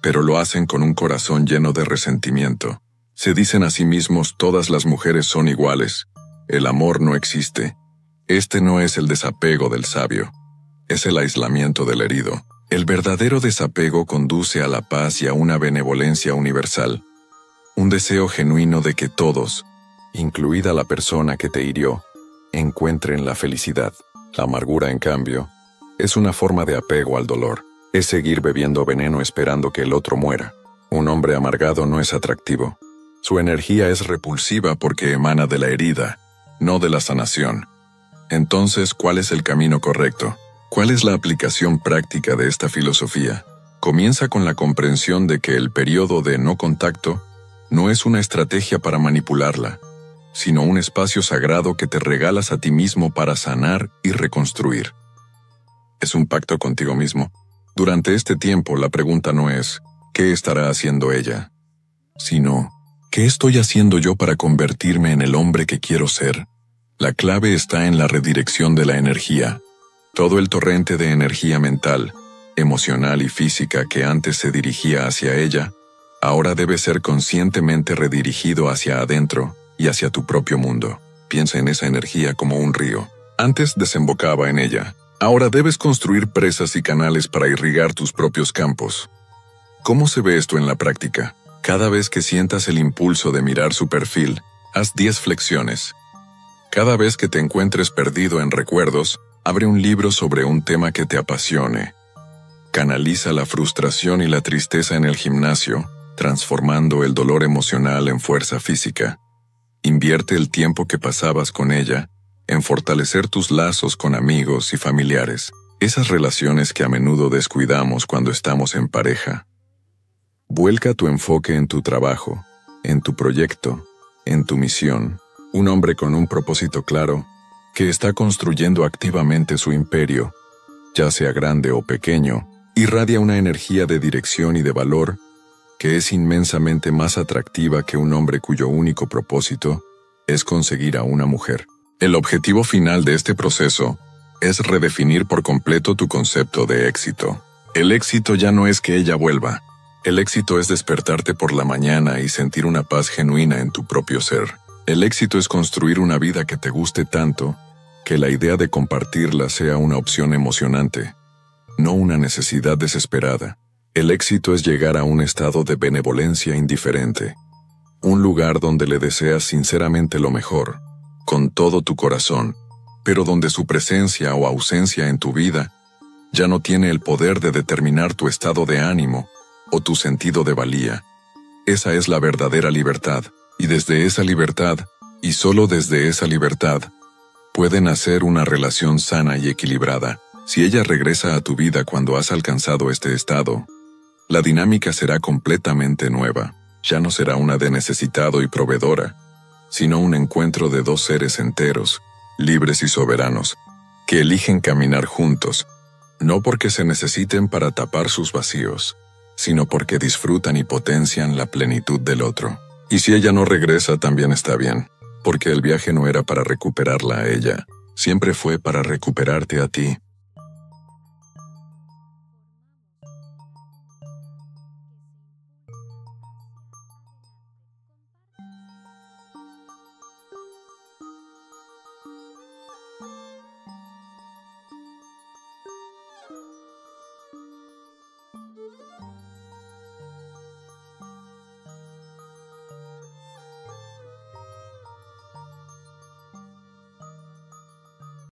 pero lo hacen con un corazón lleno de resentimiento. Se dicen a sí mismos: todas las mujeres son iguales, el amor no existe. Este no es el desapego del sabio, es el aislamiento del herido. El verdadero desapego conduce a la paz y a una benevolencia universal, un deseo genuino de que todos, incluida la persona que te hirió, encuentren la felicidad. La amargura, en cambio, es una forma de apego al dolor. Es seguir bebiendo veneno esperando que el otro muera. Un hombre amargado no es atractivo. Su energía es repulsiva porque emana de la herida, no de la sanación. Entonces, ¿cuál es el camino correcto? ¿Cuál es la aplicación práctica de esta filosofía? Comienza con la comprensión de que el periodo de no contacto no es una estrategia para manipularla, sino un espacio sagrado que te regalas a ti mismo para sanar y reconstruir. Es un pacto contigo mismo. Durante este tiempo, la pregunta no es ¿qué estará haciendo ella?, sino ¿qué estoy haciendo yo para convertirme en el hombre que quiero ser? La clave está en la redirección de la energía. Todo el torrente de energía mental, emocional y física que antes se dirigía hacia ella, ahora debe ser conscientemente redirigido hacia adentro y hacia tu propio mundo. Piensa en esa energía como un río. Antes desembocaba en ella. Ahora debes construir presas y canales para irrigar tus propios campos. ¿Cómo se ve esto en la práctica? Cada vez que sientas el impulso de mirar su perfil, haz 10 flexiones. Cada vez que te encuentres perdido en recuerdos, abre un libro sobre un tema que te apasione. Canaliza la frustración y la tristeza en el gimnasio, transformando el dolor emocional en fuerza física. Invierte el tiempo que pasabas con ella en fortalecer tus lazos con amigos y familiares. Esas relaciones que a menudo descuidamos cuando estamos en pareja. Vuelca tu enfoque en tu trabajo, en tu proyecto, en tu misión. Un hombre con un propósito claro, que está construyendo activamente su imperio, ya sea grande o pequeño, irradia una energía de dirección y de valor que es inmensamente más atractiva que un hombre cuyo único propósito es conseguir a una mujer. El objetivo final de este proceso es redefinir por completo tu concepto de éxito. El éxito ya no es que ella vuelva. El éxito es despertarte por la mañana y sentir una paz genuina en tu propio ser. El éxito es construir una vida que te guste tanto que la idea de compartirla sea una opción emocionante, no una necesidad desesperada. El éxito es llegar a un estado de benevolencia indiferente, un lugar donde le deseas sinceramente lo mejor, con todo tu corazón, pero donde su presencia o ausencia en tu vida ya no tiene el poder de determinar tu estado de ánimo o tu sentido de valía. Esa es la verdadera libertad, y desde esa libertad, y solo desde esa libertad, puede nacer una relación sana y equilibrada. Si ella regresa a tu vida cuando has alcanzado este estado, la dinámica será completamente nueva. Ya no será una de necesitado y proveedora, sino un encuentro de dos seres enteros, libres y soberanos, que eligen caminar juntos, no porque se necesiten para tapar sus vacíos, sino porque disfrutan y potencian la plenitud del otro. Y si ella no regresa, también está bien, porque el viaje no era para recuperarla a ella, siempre fue para recuperarte a ti.